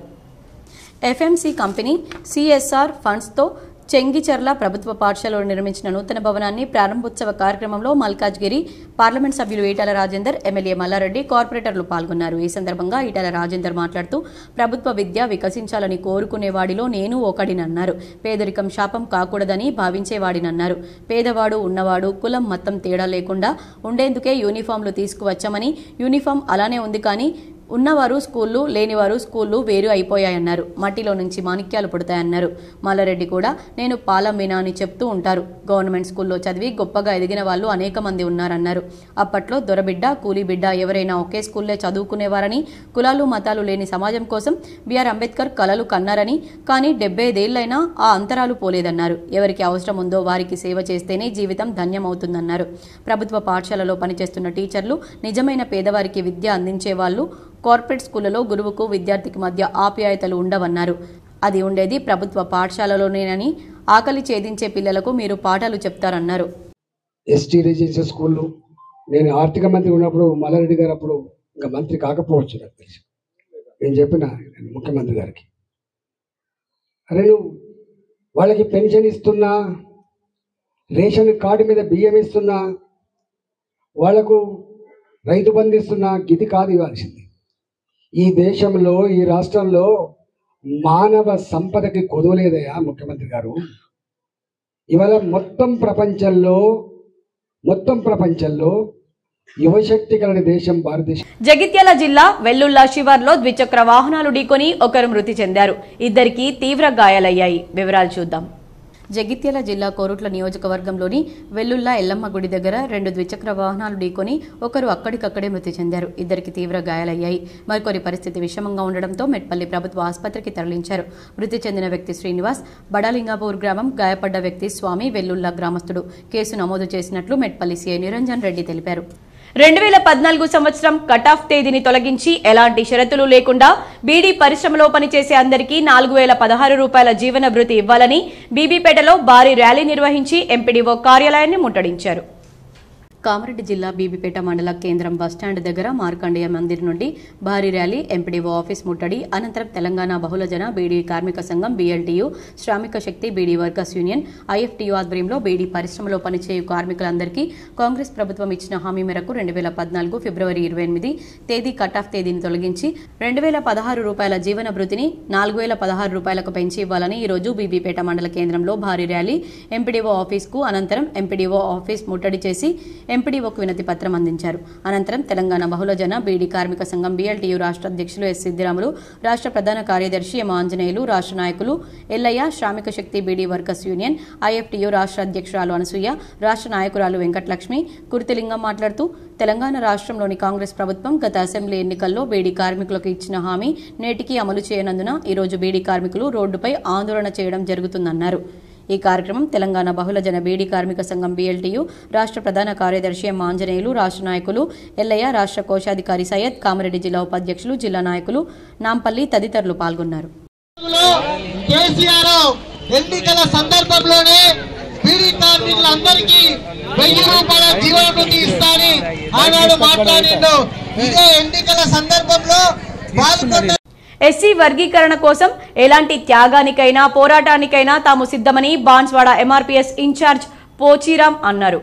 ఎఫ్ఎంసీ కంపెనీ సిఎస్ఆర్ ఫండ్స్తో చెంగిచెర్ల ప్రభుత్వ పాఠశాలలో నిర్మించిన నూతన భవనాన్ని ప్రారంభోత్సవ కార్యక్రమంలో మల్కాజ్గిరి పార్లమెంట్ సభ్యులు ఈటల రాజేందర్, ఎమ్మెల్యే మల్లారెడ్డి, కార్పొరేటర్లు పాల్గొన్నారు. ఈ సందర్భంగా ఈటల రాజేందర్ మాట్లాడుతూ ప్రభుత్వ విద్య వికసించాలని కోరుకునేవాడిలో నేను ఒకడినన్నారు. పేదరికం శాపం కాకూడదని భావించేవాడినన్నారు. పేదవాడు, ఉన్నవాడు, కులం, మతం తేడా లేకుండా ఉండేందుకే యూనిఫామ్లు తీసుకువచ్చామని, యూనిఫామ్ అలానే ఉంది కానీ ఉన్నవారు స్కూళ్లు, లేనివారు స్కూళ్లు వేరు అయిపోయాయన్నారు. మట్టిలో నుంచి మాణిక్యాలు పుడతాయన్నారు. మల్లారెడ్డి కూడా నేను పాలమీనా అని చెప్తూ ఉంటారు. గవర్నమెంట్ స్కూల్లో చదివి గొప్పగా ఎదిగిన వాళ్ళు అనేక మంది ఉన్నారన్నారు. అప్పట్లో దొరబిడ్డ, కూలీబిడ్డ ఎవరైనా ఒకే స్కూల్లే చదువుకునేవారని, కులాలు మతాలు లేని సమాజం కోసం బిఆర్ అంబేద్కర్ కలలు కన్నారని, కానీ 75 ఏళ్లైనా ఆ అంతరాలు పోలేదన్నారు. ఎవరికి అవసరం ఉందో వారికి సేవ చేస్తేనే జీవితం ధన్యమవుతుందన్నారు. ప్రభుత్వ పాఠశాలలో పనిచేస్తున్న టీచర్లు నిజమైన పేదవారికి విద్య అందించే వాళ్ళు. కార్పొరేట్ స్కూళ్లలో గురువుకు విద్యార్థికి మధ్య ఆప్యాయతలు ఉండవన్నారు. అది ఉండేది ప్రభుత్వ పాఠశాలలోనేనని, ఆకలి ఛేదించే పిల్లలకు మీరు పాఠాలు చెప్తారన్నారు. ఎస్టీ రెసిడెన్షియల్ స్కూళ్ళు నేను ఆర్థిక మంత్రి ఉన్నప్పుడు మల్లారెడ్డి గారు అప్పుడు ఇంకా మంత్రి కాకపోవచ్చు నాకు తెలిసి, నేను చెప్పిన ముఖ్యమంత్రి గారికి, అరే నువ్వు వాళ్ళకి పెన్షన్ ఇస్తున్నా, రేషన్ కార్డు మీద బియ్యం ఇస్తున్నా, వాళ్లకు రైతు బంధు ఇస్తున్నా, గిది కాదు ఇవ్వాల్సింది. ఈ దేశంలో, ఈ రాష్ట్రంలో మానవ సంపదకి కొదవలేదయా ముఖ్యమంత్రి గారు. ఇవాళ మొత్తం ప్రపంచంలో యువశక్తి కలిగిన దేశం భారతదేశం. జగిత్యాల జిల్లా వెల్లుల్లా శివార్లో ద్విచక్ర వాహనాలు ఢీకొని ఒకరు మృతి చెందారు. ఇద్దరికి తీవ్ర గాయాలయ్యాయి. వివరాలు చూద్దాం. జగిత్యాల జిల్లా కోరుట్ల నియోజకవర్గంలోని వెల్లుల్లా ఎల్లమ్మ గుడి దగ్గర 2 ద్విచక్ర వాహనాలు ఢీకొని ఒకరు అక్కడికక్కడే మృతి చెందారు. ఇద్దరికి తీవ్ర గాయాలయ్యాయి. మరికొరి పరిస్థితి విషమంగా ఉండడంతో మెట్పల్లి ప్రభుత్వ ఆసుపత్రికి తరలించారు. మృతి చెందిన వ్యక్తి శ్రీనివాస్, బడాలింగాపూర్ గ్రామం, గాయపడ్డ వ్యక్తి స్వామి, వెల్లుల్లా గ్రామస్తుడు. కేసు నమోదు చేసినట్లు మెట్పల్లి సీఐ నిరంజన్ రెడ్డి తెలిపారు. 2014 సంవత్సరం కటాఫ్ తేదీని తొలగించి ఎలాంటి షరతులు లేకుండా బీడీ పరిశ్రమలో పనిచేసే అందరికీ 4016 రూపాయల జీవన భృతి ఇవ్వాలని బీబీపేటలో భారీ ర్యాలీ నిర్వహించి ఎంపీడీఓ కార్యాలయాన్ని ముట్టడించారు. కామారెడ్డి జిల్లా బీబీపేట మండల కేంద్రం బస్టాండ్ దగ్గర మార్కండేయ మందిర్ నుండి భారీ ర్యాలీ, ఎంపీడీఓ ఆఫీస్ ముట్టడి అనంతరం తెలంగాణ బహుళజన బీడీ కార్మిక సంఘం, బీఎల్టీయూ, శ్రామిక శక్తి బీడీ వర్కర్స్ యూనియన్, ఐఎఫ్టీయూ ఆధ్వర్యంలో బీడీ పరిశ్రమలో పనిచేయు కార్మికులందరికీ కాంగ్రెస్ ప్రభుత్వం ఇచ్చిన హామీ మేరకు 2014 ఫిబ్రవరి 28 తేదీ కటాఫ్ తేదీని తొలగించి 2016 రూపాయల జీవన భృతిని 4016 రూపాయలకు పెంచి ఇవ్వాలని ఈరోజు బీబీపేట మండల కేంద్రంలో భారీ ర్యాలీ, ఎంపీడీఓ ఆఫీస్కు అనంతరం ఎంపీడీఓ ఆఫీస్ ముట్టడి చేసి ఎంపీడీఓకు వినతి పత్రం అందించారు. అనంతరం తెలంగాణ బహుళజన బీడీ కార్మిక సంఘం, బీఎల్టీయూ రాష్ట్ర అధ్యక్షులు ఎస్ సిద్దిరాములు, రాష్ట్ర ప్రధాన కార్యదర్శి ఎం ఆంజనేయులు, రాష్ట్ర నాయకులు ఎల్లయ్య, శ్రామిక శక్తి బీడీ వర్కర్స్ యూనియన్, ఐఎఫ్టీయూ రాష్ట్ర అధ్యక్షురాలు అనసూయ, రాష్ట్ర నాయకురాలు వెంకటలక్ష్మి, కుర్తిలింగం మాట్లాడుతూ తెలంగాణ రాష్ట్రంలోని కాంగ్రెస్ ప్రభుత్వం గత అసెంబ్లీ ఎన్నికల్లో బీడీ కార్మికులకు ఇచ్చిన హామీ నేటికి అమలు చేయనందున ఈరోజు బీడీ కార్మికులు రోడ్డుపై ఆందోళన చేయడం జరుగుతుందన్నారు. ఈ కార్యక్రమం తెలంగాణ బహుళజన బీడీ కార్మిక సంఘం, బీఎల్టీయూ రాష్ట్ర ప్రధాన కార్యదర్శి ఎం ఆంజనేయులు, రాష్ట్ర నాయకులు ఎల్లయ్య, రాష్ట్ర కోశాధికారి సయ్యద్, కామారెడ్డి జిల్లా ఉపాధ్యక్షులు, జిల్లా నాయకులు నాంపల్లి తదితరులు పాల్గొన్నారు. ఎన్నికల సందర్భంలోనే బీడీ కార్మికులందరికీ 1000 రూపాయల జీవన భృతి ఇస్తారని ఆనాడు మాట్లాడిండు. ఇదే ఎన్నికల సందర్భంలో పాల్గొన్న ఎస్సీ వర్గీకరణ కోసం ఎలాంటి త్యాగానికైనా పోరాటానికైనా తాము సిద్ధమని బాన్స్వాడ ఎంఆర్పీఎస్ ఇన్ఛార్జ్ పోచీరాం అన్నారు.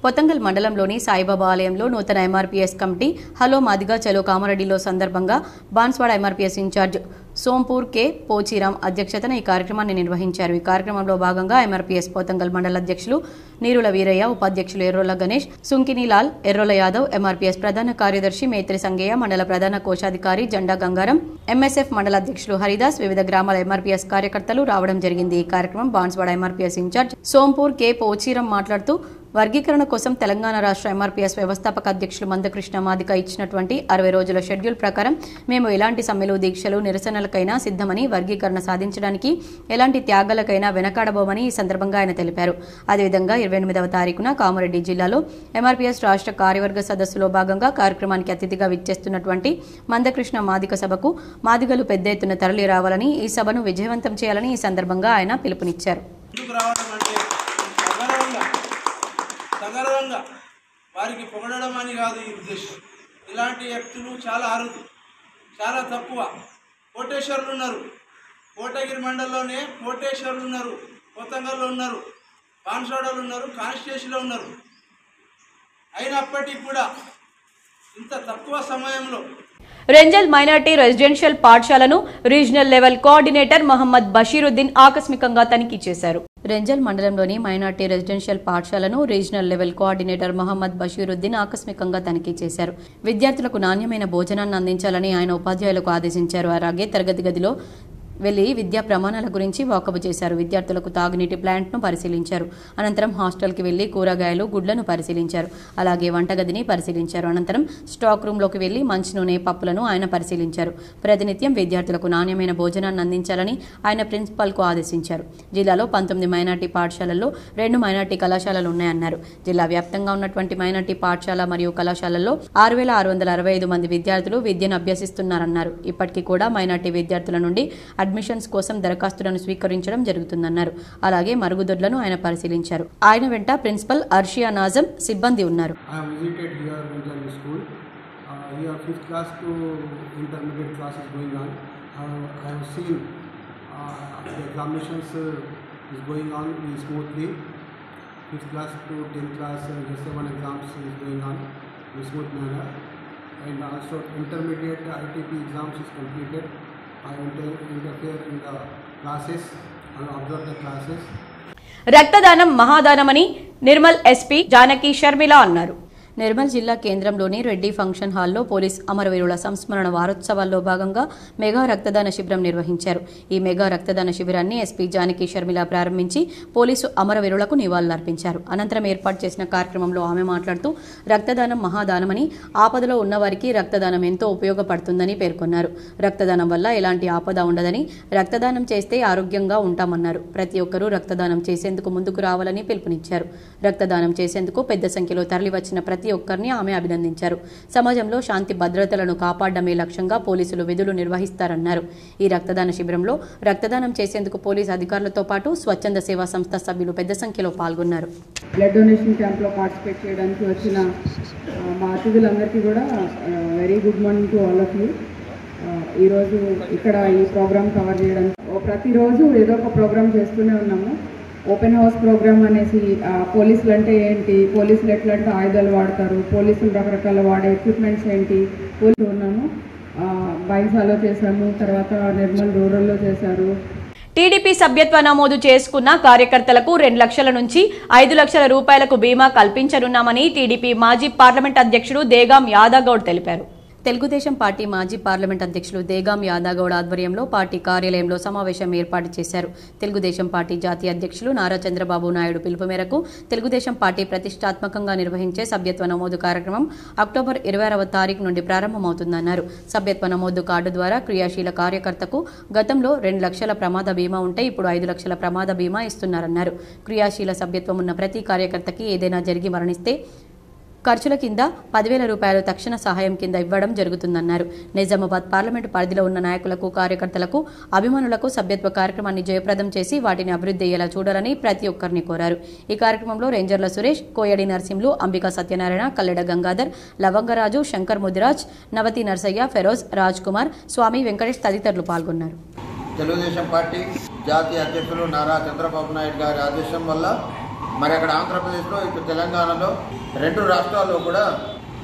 పొతంగల్ మండలంలోని సాయిబాబా ఆలయంలో నూతన ఎంఆర్పీఎస్ కమిటీ హలో మాదిగా చలో కామారెడ్డిలో సందర్భంగా Banswada MRPS incharge Sompur K పోచీరాం అధ్యక్షతన ఈ కార్యక్రమాన్ని నిర్వహించారు. ఈ కార్యక్రమంలో భాగంగా ఎంఆర్పీఎస్ పొతంగల్ మండల అధ్యక్షులు నీరుల వీరయ్య, ఉపాధ్యక్షులు ఎర్రోల గణేష్, సుంకినీలాల్, ఎర్రోల యాదవ్, ఎంఆర్పీఎస్ ప్రధాన కార్యదర్శి మేత్రి సంగయ్య, మండల ప్రధాన కోశాధికారి జెండా గంగారం, ఎంఎస్ఎఫ్ మండల అధ్యక్షులు హరిదాస్, వివిధ గ్రామాల ఎంఆర్పీఎస్ కార్యకర్తలు రావడం జరిగింది. ఈ కార్యక్రమం Banswada MRPS incharge Sompur K పోచీరాం మాట్లాడుతూ వర్గీకరణ కోసం తెలంగాణ రాష్ట్ర ఎంఆర్పీఎస్ వ్యవస్థాపక అధ్యక్షులు మందకృష్ణ మాదిక ఇచ్చినటువంటి 60 రోజుల షెడ్యూల్ ప్రకారం మేము ఎలాంటి సమ్మెలు, దీక్షలు, నిరసనలకైనా సిద్ధమని, వర్గీకరణ సాధించడానికి ఎలాంటి త్యాగాలకైనా వెనకాడబోమని ఈ సందర్భంగా ఆయన తెలిపారు. అదేవిధంగా 28వ తారీఖున కామారెడ్డి జిల్లాలో ఎంఆర్పీఎస్ రాష్ట్ర కార్యవర్గ సదస్సులో భాగంగా కార్యక్రమానికి అతిథిగా విచ్చేస్తున్నటువంటి మందకృష్ణ మాదిక సభకు మాదిగలు పెద్ద ఎత్తున తరలి రావాలని, ఈ సభను విజయవంతం చేయాలని ఈ సందర్భంగా ఆయన పిలుపునిచ్చారు. సగర్వంగా వారికి పొగడడం అని కాదు ఈ ఉద్దేశం. ఇలాంటి వ్యక్తులు చాలా అరుదు, చాలా తక్కువ. కోటేశ్వరులు ఉన్నారు, కోటగిరి మండలంలోనే కోటేశ్వరులు ఉన్నారు, కొత్తగల్లో ఉన్నారు, బాన్స్వాడలో ఉన్నారు, కాన్స్టిట్యూషన్లో ఉన్నారు. అయినప్పటికీ కూడా ఇంత తక్కువ సమయంలో రెంజల్ మైనార్టీ రెసిడెన్షియల్ పాఠశాలను regional level coordinator Mohammed Basheeruddin ఆకస్మికంగా తనిఖీ చేశారు. రెంజల్ మండలంలోని మైనార్టీ రెసిడెన్షియల్ పాఠశాలను regional level coordinator Mohammed Basheeruddin ఆకస్మికంగా తనిఖీ చేశారు. విద్యార్థులకు నాణ్యమైన భోజనాన్ని అందించాలని ఆయన ఉపాధ్యాయులకు ఆదేశించారు. అలాగే తరగతి గదిలో వెళ్లి విద్యా ప్రమాణాల గురించి వాకబు చేశారు. విద్యార్థులకు తాగునీటి ప్లాంట్ను పరిశీలించారు. అనంతరం హాస్టల్కి వెళ్లి కూరగాయలు, గుడ్లను పరిశీలించారు. అలాగే వంటగదిని పరిశీలించారు. అనంతరం స్టాక్ రూమ్లోకి వెళ్లి మంచి నూనె, పప్పులను ఆయన పరిశీలించారు. ప్రతినిత్యం విద్యార్థులకు నాణ్యమైన భోజనాన్ని అందించాలని ఆయన ప్రిన్సిపాల్కు ఆదేశించారు. జిల్లాలో 19 మైనార్టీ పాఠశాలల్లో 2 మైనార్టీ కళాశాలలు ఉన్నాయన్నారు. జిల్లా వ్యాప్తంగా ఉన్నటువంటి మైనార్టీ పాఠశాల మరియు కళాశాలల్లో 6665 మంది విద్యార్థులు విద్యను అభ్యసిస్తున్నారన్నారు. ఇప్పటికీ కూడా మైనార్టీ విద్యార్థుల నుండి అడ్మిషన్స్ కోసం దరఖాస్తులను స్వీకరించడం జరుగుతుందన్నారు. అలాగే మరుగుదొడ్లను ఆయన పరిశీలించారు. ఆయన వెంట ప్రిన్సిపల్ అర్షియా నాజం, సిబ్బంది ఉన్నారు. And also intermediate ITP exams is completed. I interfere in the classes and observe the classes. రక్తదానం మహాదానమని నిర్మల్ ఎస్పీ జానకి షర్మిల అన్నారు. నిర్మల్ జిల్లా కేంద్రంలోని రెడ్డి ఫంక్షన్ హాల్లో పోలీస్ అమరవీరుల సంస్మరణ వారోత్సవాల్లో భాగంగా మెగా రక్తదాన శిబిరం నిర్వహించారు. ఈ మెగా రక్తదాన శిబిరాన్ని ఎస్పీ జానకి షర్మిల ప్రారంభించి పోలీసు అమరవీరులకు నివాళులర్పించారు. అనంతరం ఏర్పాటు చేసిన కార్యక్రమంలో ఆమె మాట్లాడుతూ రక్తదానం మహాదానమని, ఆపదలో ఉన్నవారికి రక్తదానం ఎంతో ఉపయోగపడుతుందని పేర్కొన్నారు. రక్తదానం వల్ల ఎలాంటి ఆపద ఉండదని, రక్తదానం చేస్తే ఆరోగ్యంగా ఉంటామన్నారు. ప్రతి ఒక్కరూ రక్తదానం చేసేందుకు ముందుకు రావాలని పిలుపునిచ్చారు. రక్తదానం చేసేందుకు పెద్ద సంఖ్యలో తరలివచ్చిన ప్రతి ఒక్కరిని ఆమె అభినందించారు. సమాజంలో శాంతి భద్రతలను కాపాడడమే లక్ష్యంగా పోలీసులు విధులు నిర్వహిస్తారన్నారు. ఈ రక్తదాన శిబిరంలో రక్తదానం చేసేందుకు పోలీసు అధికారులతో పాటు స్వచ్ఛంద సేవా సంస్థ సభ్యులు పెద్ద సంఖ్యలో పాల్గొన్నారు. బ్లడ్ డొనేషన్ క్యాంప్లో పార్టిసిపేట్ చేయడానికి వచ్చిన మా అతిథులందరికీ కూడా very good morning to all of you. ఈరోజు ఇక్కడ ఈ ప్రోగ్రామ్ కవర్ చేయడానికి ప్రతిరోజు ఏదో ఒక ప్రోగ్రామ్ చేస్తూనే ఉన్నాము. ఓపెన్ హౌస్ ప్రోగ్రామ్ అనేసి పోలీసులు అంటే ఏంటి, పోలీసులు ఎట్లాంటి ఆయుధాలు వాడతారు, పోలీసులు రకరకాల వాడే ఎక్విప్మెంట్స్ ఏంటి, పోలీసులు ఉన్నాము. బైన్సాలో చేశాము, తర్వాత నిర్మల్ రూరల్లో చేశారు. టీడీపీ సభ్యత్వ నమోదు చేసుకున్న కార్యకర్తలకు 2 లక్షల నుంచి 5 లక్షల రూపాయలకు బీమా కల్పించనున్నామని టీడీపీ మాజీ పార్లమెంట్ అధ్యక్షుడు దేగాం యాదగౌడ్ తెలిపారు. తెలుగుదేశం పార్టీ మాజీ పార్లమెంట్ అధ్యక్షులు దేగాం యాదగౌడ్ ఆధ్వర్యంలో పార్టీ కార్యాలయంలో సమావేశం ఏర్పాటు చేశారు. తెలుగుదేశం పార్టీ జాతీయ అధ్యక్షులు నారా చంద్రబాబు నాయుడు పిలుపు మేరకు తెలుగుదేశం పార్టీ ప్రతిష్టాత్మకంగా నిర్వహించే సభ్యత్వ నమోదు కార్యక్రమం అక్టోబర్ 26వ తారీఖు నుండి ప్రారంభమవుతుందన్నారు. సభ్యత్వ నమోదు కార్డు ద్వారా క్రియాశీల కార్యకర్తకు గతంలో 2 లక్షల ప్రమాద బీమా ఉంటే ఇప్పుడు 5 లక్షల ప్రమాద బీమా ఇస్తున్నారన్నారు. క్రియాశీల సభ్యత్వం ఉన్న ప్రతి కార్యకర్తకి ఏదైనా జరిగి మరణిస్తే ఖర్చుల కింద 10,000 రూపాయలు తక్షణ సహాయం కింద ఇవ్వడం జరుగుతుందన్నారు. నిజామాబాద్ పార్లమెంటు పరిధిలో ఉన్న నాయకులకు, కార్యకర్తలకు, అభిమానులకు సభ్యత్వ కార్యక్రమాన్ని జయప్రదం చేసి వాటిని అభివృద్ధి అయ్యేలా చూడాలని ప్రతి ఒక్కరిని కోరారు. ఈ కార్యక్రమంలో రేంజర్ల సురేష్, కోయడి నరసింహులు, అంబికా సత్యనారాయణ, కల్లెడ గంగాధర్, లవంగరాజు, శంకర్ ముదిరాజ్, నవతి నర్సయ్య, ఫెరోజ్, రాజ్ కుమార్, స్వామి వెంకటేష్ తదితరులు పాల్గొన్నారు. తెలుగుదేశం పార్టీ జాతీయ అధ్యక్షులు నారా చంద్రబాబు నాయుడు గారి ఆదేశం వల్ల మరి అక్కడ ఆంధ్రప్రదేశ్లో ఇటు తెలంగాణలో 2 రాష్ట్రాల్లో కూడా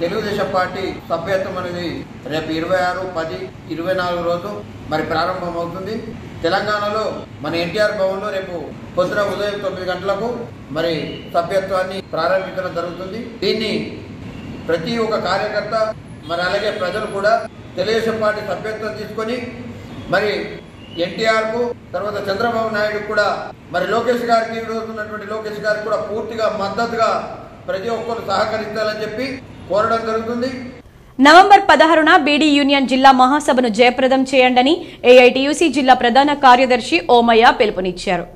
తెలుగుదేశం పార్టీ సభ్యత్వం అనేది రేపు 26/10/24 రోజు మరి ప్రారంభమవుతుంది. తెలంగాణలో మన ఎన్టీఆర్ భవన్లో రేపు పొద్దున ఉదయం 9 గంటలకు మరి సభ్యత్వాన్ని ప్రారంభించడం జరుగుతుంది. దీన్ని ప్రతి ఒక్క కార్యకర్త మరి అలాగే ప్రజలు కూడా తెలుగుదేశం పార్టీ సభ్యత్వం తీసుకొని మరి ఎన్టీఆర్కు తర్వాత చంద్రబాబు నాయుడు కూడా మరి లోకేష్ గారికి ఉన్నటువంటి లోకేష్ గారికి కూడా పూర్తిగా మద్దతుగా ప్రతి ఒక్కరు సహకరించాలని చెప్పి కోరడం జరుగుతుంది. నవంబర్ 16న బీడీ యూనియన్ జిల్లా మహాసభను జయప్రదం చేయండని ఏఐటీయూసీ జిల్లా ప్రధాన కార్యదర్శి ఓమయ్య పిలుపునిచ్చారు.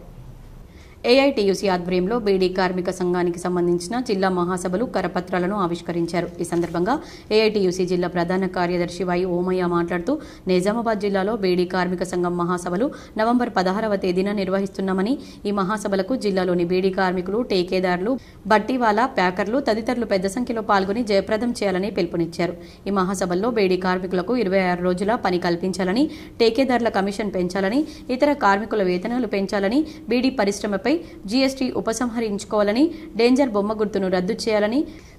ఏఐటీయూసీ ఆధ్వర్యంలో బీడీ కార్మిక సంఘానికి సంబంధించిన జిల్లా మహాసభలు కరపత్రాలను ఆవిష్కరించారు. ఈ సందర్భంగా ఏఐటీయూసీ జిల్లా ప్రధాన కార్యదర్శి వై ఓమయ్య మాట్లాడుతూ నిజామాబాద్ జిల్లాలో బీడీ కార్మిక సంఘం మహాసభలు నవంబర్ 16వ తేదీన నిర్వహిస్తున్నామని, ఈ మహాసభలకు జిల్లాలోని బీడీ కార్మికులు, టేకేదారులు, బట్టీవాలా, ప్యాకర్లు తదితరులు పెద్ద సంఖ్యలో పాల్గొని జయప్రదం చేయాలని పిలుపునిచ్చారు. ఈ మహాసభల్లో బీడీ కార్మికులకు 26 రోజుల పని కల్పించాలని, టేకేదారుల కమిషన్ పెంచాలని, ఇతర కార్మికుల వేతనాలు పెంచాలని, బీడీ పరిశ్రమపై జీఎస్టీ ఉపసంహరించుకోవాలని, డేంజర్ బొమ్మ గుర్తును రద్దు చేయాలని,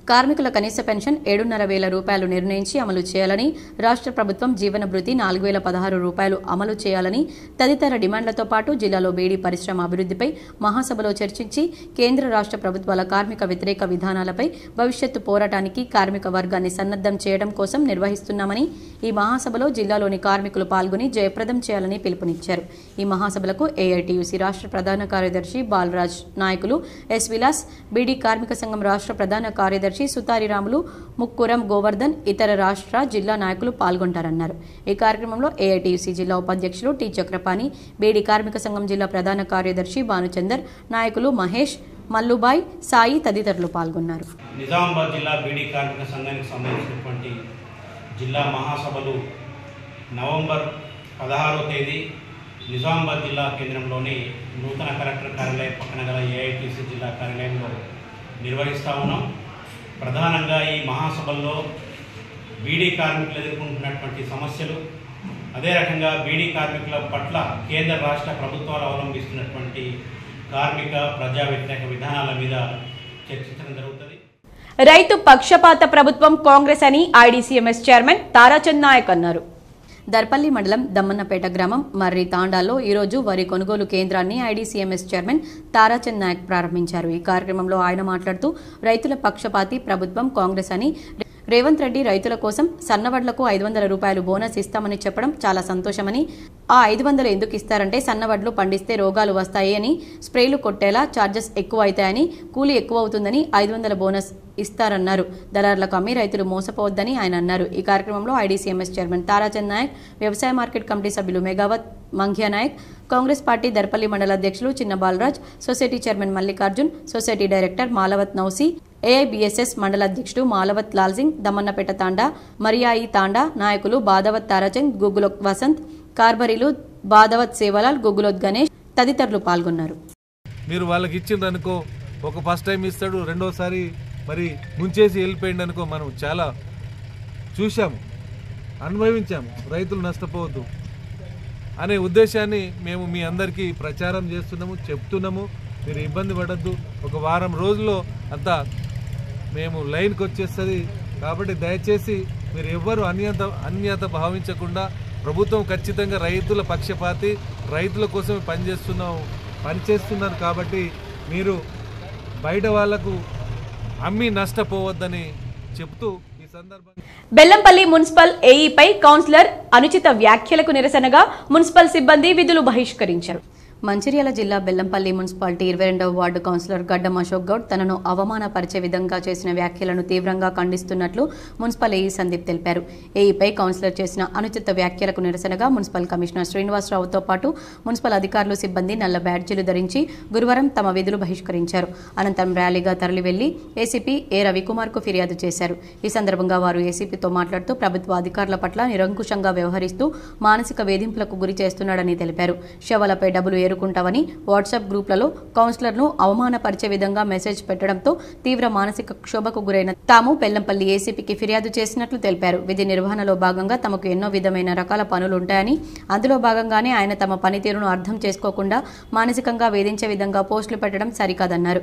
కార్మికుల కనీస పెన్షన్ 7,500 రూపాయలు నిర్ణయించి అమలు చేయాలని, రాష్ట్ర ప్రభుత్వం జీవన భృతి 4,016 రూపాయలు అమలు చేయాలని తదితర డిమాండ్లతో పాటు జిల్లాలో బీడీ పరిశ్రమ అభివృద్ధిపై మహాసభలో చర్చించి కేంద్ర రాష్ట్ర ప్రభుత్వాల కార్మిక వ్యతిరేక విధానాలపై భవిష్యత్తు పోరాటానికి కార్మిక వర్గాన్ని సన్నద్ధం చేయడం కోసం నిర్వహిస్తున్నామని, ఈ మహాసభలో జిల్లాలోని కార్మికులు పాల్గొని జయప్రదం చేయాలని పిలుపునిచ్చారు. ఈ మహాసభలకు ఏఐటీయూసీ రాష్ట్ర ప్రధాన కార్యదర్శి బాలరాజ్, నాయకులు ఎస్ విలాస్, బీడీ కార్మిక సంఘం రాష్ట్ర ప్రధాన కార్యదర్శి సుతారిరాములు, ముక్కురం గోవర్ధన్, ఇతర రాష్ట్ర జిల్లా నాయకులు పాల్గొంటారన్నారు. ఈ కార్యక్రమంలో ఏఐటీయూసీ జిల్లా ఉపాధ్యక్షులు టి చక్రపాణి, బీడీ కార్మిక సంఘం జిల్లా ప్రధాన కార్యదర్శి భానుచందర్, నాయకులు మహేష్, మల్లుబాయ్, సాయి తదితరులు పాల్గొన్నారు. నిజామాబాద్ జిల్లా బీడీ కార్మిక సంఘానికి సంబంధించినటువంటి జిల్లా మహాసభలు నవంబర్ 16వ తేదీ నిజామాబాద్ జిల్లా కేంద్రంలోని నూతన కలెక్టర్ కార్యాలయం పక్కన గల ఏఐటీసీ జిల్లా కార్యాలయంలో నిర్వహిస్తూ ఉన్నాం. ప్రధానంగా ఈ మహాసభల్లో బీడీ కార్మికులు ఎదుర్కొంటున్నటువంటి సమస్యలు, అదే రకంగా బీడీ కార్మికుల పట్ల కేంద్ర రాష్ట్ర ప్రభుత్వాలు అవలంబిస్తున్నటువంటి కార్మిక ప్రజా వ్యతిరేక విధానాల మీద చర్చించడం జరుగుతుంది. రైతు పక్షపాత ప్రభుత్వం కాంగ్రెస్ అని ఐడీసీఎంఎస్ చైర్మన్ తారాచంద్ నాయక్ అన్నారు. దర్పల్లి మండలం దమ్మన్నపేట గ్రామం మర్రి తాండాలో ఈరోజు వరి కొనుగోలు కేంద్రాన్ని ఐడీసీఎంఎస్ చైర్మన్ తారాచంద్ నాయక్ ప్రారంభించారు. ఈ కార్యక్రమంలో ఆయన మాట్లాడుతూ రైతుల పక్షపాతి ప్రభుత్వం కాంగ్రెస్ అని, రేవంత్ రెడ్డి రైతుల కోసం సన్నవడ్లకు 500 రూపాయలు బోనస్ ఇస్తామని చెప్పడం చాలా సంతోషమని, ఆ 500 ఎందుకు ఇస్తారంటే సన్నవడ్లు పండిస్తే రోగాలు వస్తాయి అని, స్ప్రేలు కొట్టేలా ఛార్జెస్ ఎక్కువ అవుతాయని, కూలీ ఎక్కువ అవుతుందని 500 బోనస్ ఇస్తారన్నారు. దళారులకు అమ్మి రైతులు మోసపోవద్దని ఆయన అన్నారు. ఈ కార్యక్రమంలో ఐడీసీఎంఎస్ చైర్మన్ తారాచంద్ నాయక్, వ్యవసాయ మార్కెట్ కమిటీ సభ్యులు మేఘావత్, మంఘ్యా నాయక్, కాంగ్రెస్ పార్టీ దర్పల్లి మండల అధ్యక్షులు Chinna Balraj, society chairman Mallikarjun, society director Malavath Nausi, AIBSS మండల అధ్యక్షుడు మాలవత్ లాల్సింగ్, దమ్మన్నపేట తాండా, మరియాయి తాండా నాయకులు బాదవత్ తారాచంద్, గుగ్గులోత్ వసంత్, కార్బరీలు బాదవత్ సేవలాల్, గుగ్గులోత్ గణేష్ తదితరులు పాల్గొన్నారు. మీరు వాళ్ళకి ఇచ్చిండ్రనుకో, ఒక ఫస్ట్ టైం ఇస్తాడు, రెండోసారి మరి ముంచేసి వెళ్ళిపోయింది అనుకో. మనం చాలా చూసాము, అనుభవించాము. రైతులు నష్టపోవద్దు అనే ఉద్దేశాన్ని మేము మీ అందరికీ ప్రచారం చేస్తున్నాము, చెప్తున్నాము. మీరు ఇబ్బంది పడద్దు. ఒక వారం రోజుల్లో అంతా మేము లైన్కి వచ్చేస్తుంది. కాబట్టి దయచేసి మీరు ఎవ్వరు అన్యత భావించకుండా, ప్రభుత్వం ఖచ్చితంగా రైతుల పక్షపాతి, రైతుల కోసమే పనిచేస్తున్నారు. కాబట్టి మీరు బయట వాళ్లకు అమ్మి నష్టపోవద్దని చెప్తూ ఈ సందర్భంగా బెల్లంపల్లి మున్సిపల్ ఏఈపై కౌన్సిలర్ అనుచిత వ్యాఖ్యలకు నిరసనగా మున్సిపల్ సిబ్బంది విధులు బహిష్కరించారు. మంచిర్యాల జిల్లా బెల్లంపల్లి మున్సిపాలిటీ 22వ వార్డు కౌన్సిలర్ గడ్డం అశోక్ గౌడ్ తనను అవమానపరిచే విధంగా చేసిన వ్యాఖ్యలను తీవ్రంగా ఖండిస్తున్నట్లు మున్సిపల్ ఏఈ సందీప్ తెలిపారు. ఏఈపై కౌన్సిలర్ చేసిన అనుచిత వ్యాఖ్యలకు నిరసనగా మున్సిపల్ కమిషనర్ శ్రీనివాసరావుతో పాటు మున్సిపల్ అధికారులు, సిబ్బంది నల్ల బ్యాడ్జీలు ధరించి గురువారం తమ విధులు బహిష్కరించారు. అనంతరం ర్యాలీగా తరలి వెళ్లి ఏసీపీ ఏ రవికుమార్ కు ఫిర్యాదు చేశారు. ఈ సందర్భంగా వారు ఏసీపీతో మాట్లాడుతూ ప్రభుత్వ అధికారుల పట్ల నిరంకుశంగా వ్యవహరిస్తూ మానసిక వేధింపులకు గురి చేస్తున్నాడని తెలిపారు. శవాలపై డబ్బులు ఏరుకుంటామని వాట్సాప్ గ్రూప్లలో కౌన్సిలర్ను అవమానపరిచే విధంగా మెసేజ్ పెట్టడంతో తీవ్ర మానసిక క్షోభకు గురైన తాము బెల్లంపల్లి ఏసీపీకి ఫిర్యాదు చేసినట్లు తెలిపారు. విధి నిర్వహణలో భాగంగా తమకు ఎన్నో విధమైన రకాల పనులుంటాయని, అందులో భాగంగానే ఆయన తమ పనితీరును అర్థం చేసుకోకుండా మానసికంగా వేధించే విధంగా పోస్టులు పెట్టడం సరికాదన్నారు.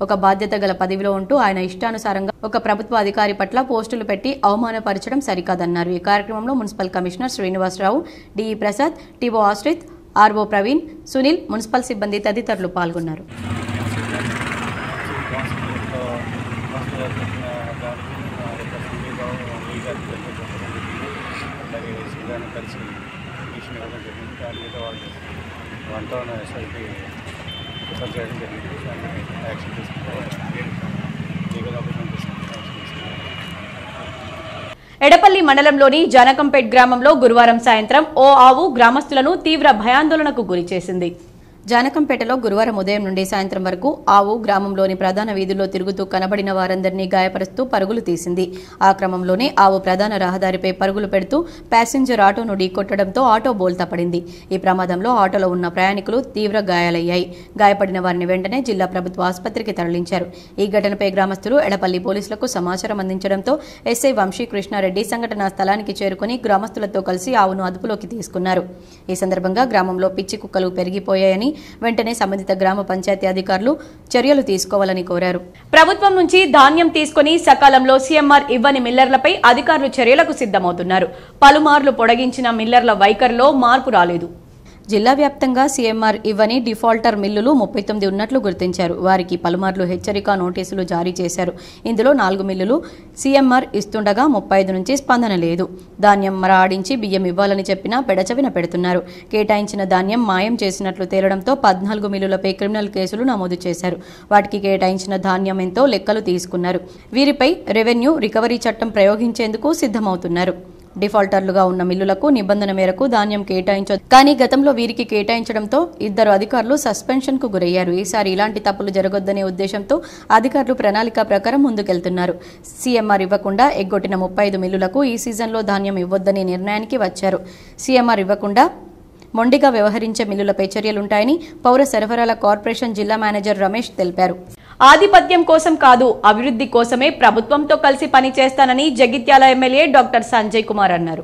ఒక బాధ్యత గల పదవిలో ఉంటూ ఆయన ఇష్టానుసారంగా ఒక ప్రభుత్వ అధికారి పట్ల పోస్టులు పెట్టి అవమానపరచడం సరికాదన్నారు. ఈ కార్యక్రమంలో municipal commissioner Srinivasarao, DE Prasad, TO Ashrith, RO Praveen, Sunil, municipal సిబ్బంది తదితరులు పాల్గొన్నారు. ఎడపల్లి మండలంలోని జానకంపేట్ గ్రామంలో గురువారం సాయంత్రం ఓ ఆవు గ్రామస్తులను తీవ్ర భయాందోళనకు గురిచేసింది. జానకంపేటలో గురువారం ఉదయం నుండి సాయంత్రం వరకు ఆవు గ్రామంలోని ప్రధాన వీధుల్లో తిరుగుతూ కనబడిన వారందరినీ గాయపరుస్తూ పరుగులు తీసింది. ఆ క్రమంలోనే ఆవు ప్రధాన రహదారిపై పరుగులు పెడుతూ ప్యాసింజర్ ఆటోను ఢీకొట్టడంతో ఆటో బోల్తా పడింది. ఈ ప్రమాదంలో ఆటోలో ఉన్న ప్రయాణికులు తీవ్ర గాయాలయ్యాయి. గాయపడిన వారిని వెంటనే జిల్లా ప్రభుత్వ ఆసుపత్రికి తరలించారు. ఈ ఘటనపై గ్రామస్తులు ఎడపల్లి పోలీసులకు సమాచారం అందించడంతో ఎస్ఐ వంశీ కృష్ణారెడ్డి సంఘటనా స్థలానికి చేరుకుని గ్రామస్తులతో కలిసి ఆవును అదుపులోకి తీసుకున్నారు. ఈ సందర్భంగా గ్రామంలో పిచ్చి కుక్కలు పెరిగిపోయాయని, వెంటనే సంబంధిత గ్రామ పంచాయతీ అధికారులు చర్యలు తీసుకోవాలని కోరారు. ప్రభుత్వం నుంచి ధాన్యం తీసుకుని సకాలంలో సీఎంఆర్ ఇవ్వని మిల్లర్లపై అధికారులు చర్యలకు సిద్ధమవుతున్నారు. పలుమార్లు పొడిగించిన మిల్లర్ల వైఖరిలో మార్పు రాలేదు. జిల్లా వ్యాప్తంగా సీఎంఆర్ ఇవ్వని డిఫాల్టర్ మిల్లులు 39 ఉన్నట్లు గుర్తించారు. వారికి పలుమార్లు హెచ్చరిక నోటీసులు జారీ చేశారు. ఇందులో 4 మిల్లులు సీఎంఆర్ ఇస్తుండగా 35 నుంచి స్పందన లేదు. ధాన్యం మరాడించి బియ్యం ఇవ్వాలని చెప్పినా పెడచవిన పెడుతున్నారు. కేటాయించిన ధాన్యం మాయం చేసినట్లు తేలడంతో 14 మిల్లులపై క్రిమినల్ కేసులు నమోదు చేశారు. వాటికి కేటాయించిన ధాన్యం ఎంతో లెక్కలు తీసుకున్నారు. వీరిపై రెవెన్యూ రికవరీ చట్టం ప్రయోగించేందుకు సిద్ధమవుతున్నారు. డిఫాల్టర్లుగా ఉన్న మిల్లులకు నిబంధన మేరకు ధాన్యం కేటాయించదు. కానీ గతంలో వీరికి కేటాయించడంతో 2 అధికారులు సస్పెన్షన్ కు గురయ్యారు. ఈసారి ఇలాంటి తప్పులు జరగొద్దనే ఉద్దేశంతో అధికారులు ప్రణాళిక ప్రకారం ముందుకెళ్తున్నారు. సీఎంఆర్ ఇవ్వకుండా ఎగ్గొట్టిన 35 మిల్లులకు ఈ సీజన్లో ధాన్యం ఇవ్వొద్దనే నిర్ణయానికి వచ్చారు. సీఎంఆర్ ఇవ్వకుండా మొండిగా వ్యవహరించే మిల్లులపై చర్యలుంటాయని పౌర సరఫరాల కార్పొరేషన్ జిల్లా మేనేజర్ రమేష్ తెలిపారు. ఆధిపత్యం కోసం కాదు, అభివృద్ధి కోసమే ప్రభుత్వంతో కలిసి పనిచేస్తానని జగిత్యాల ఎమ్మెల్యే డాక్టర్ సంజయ్ కుమార్ అన్నారు.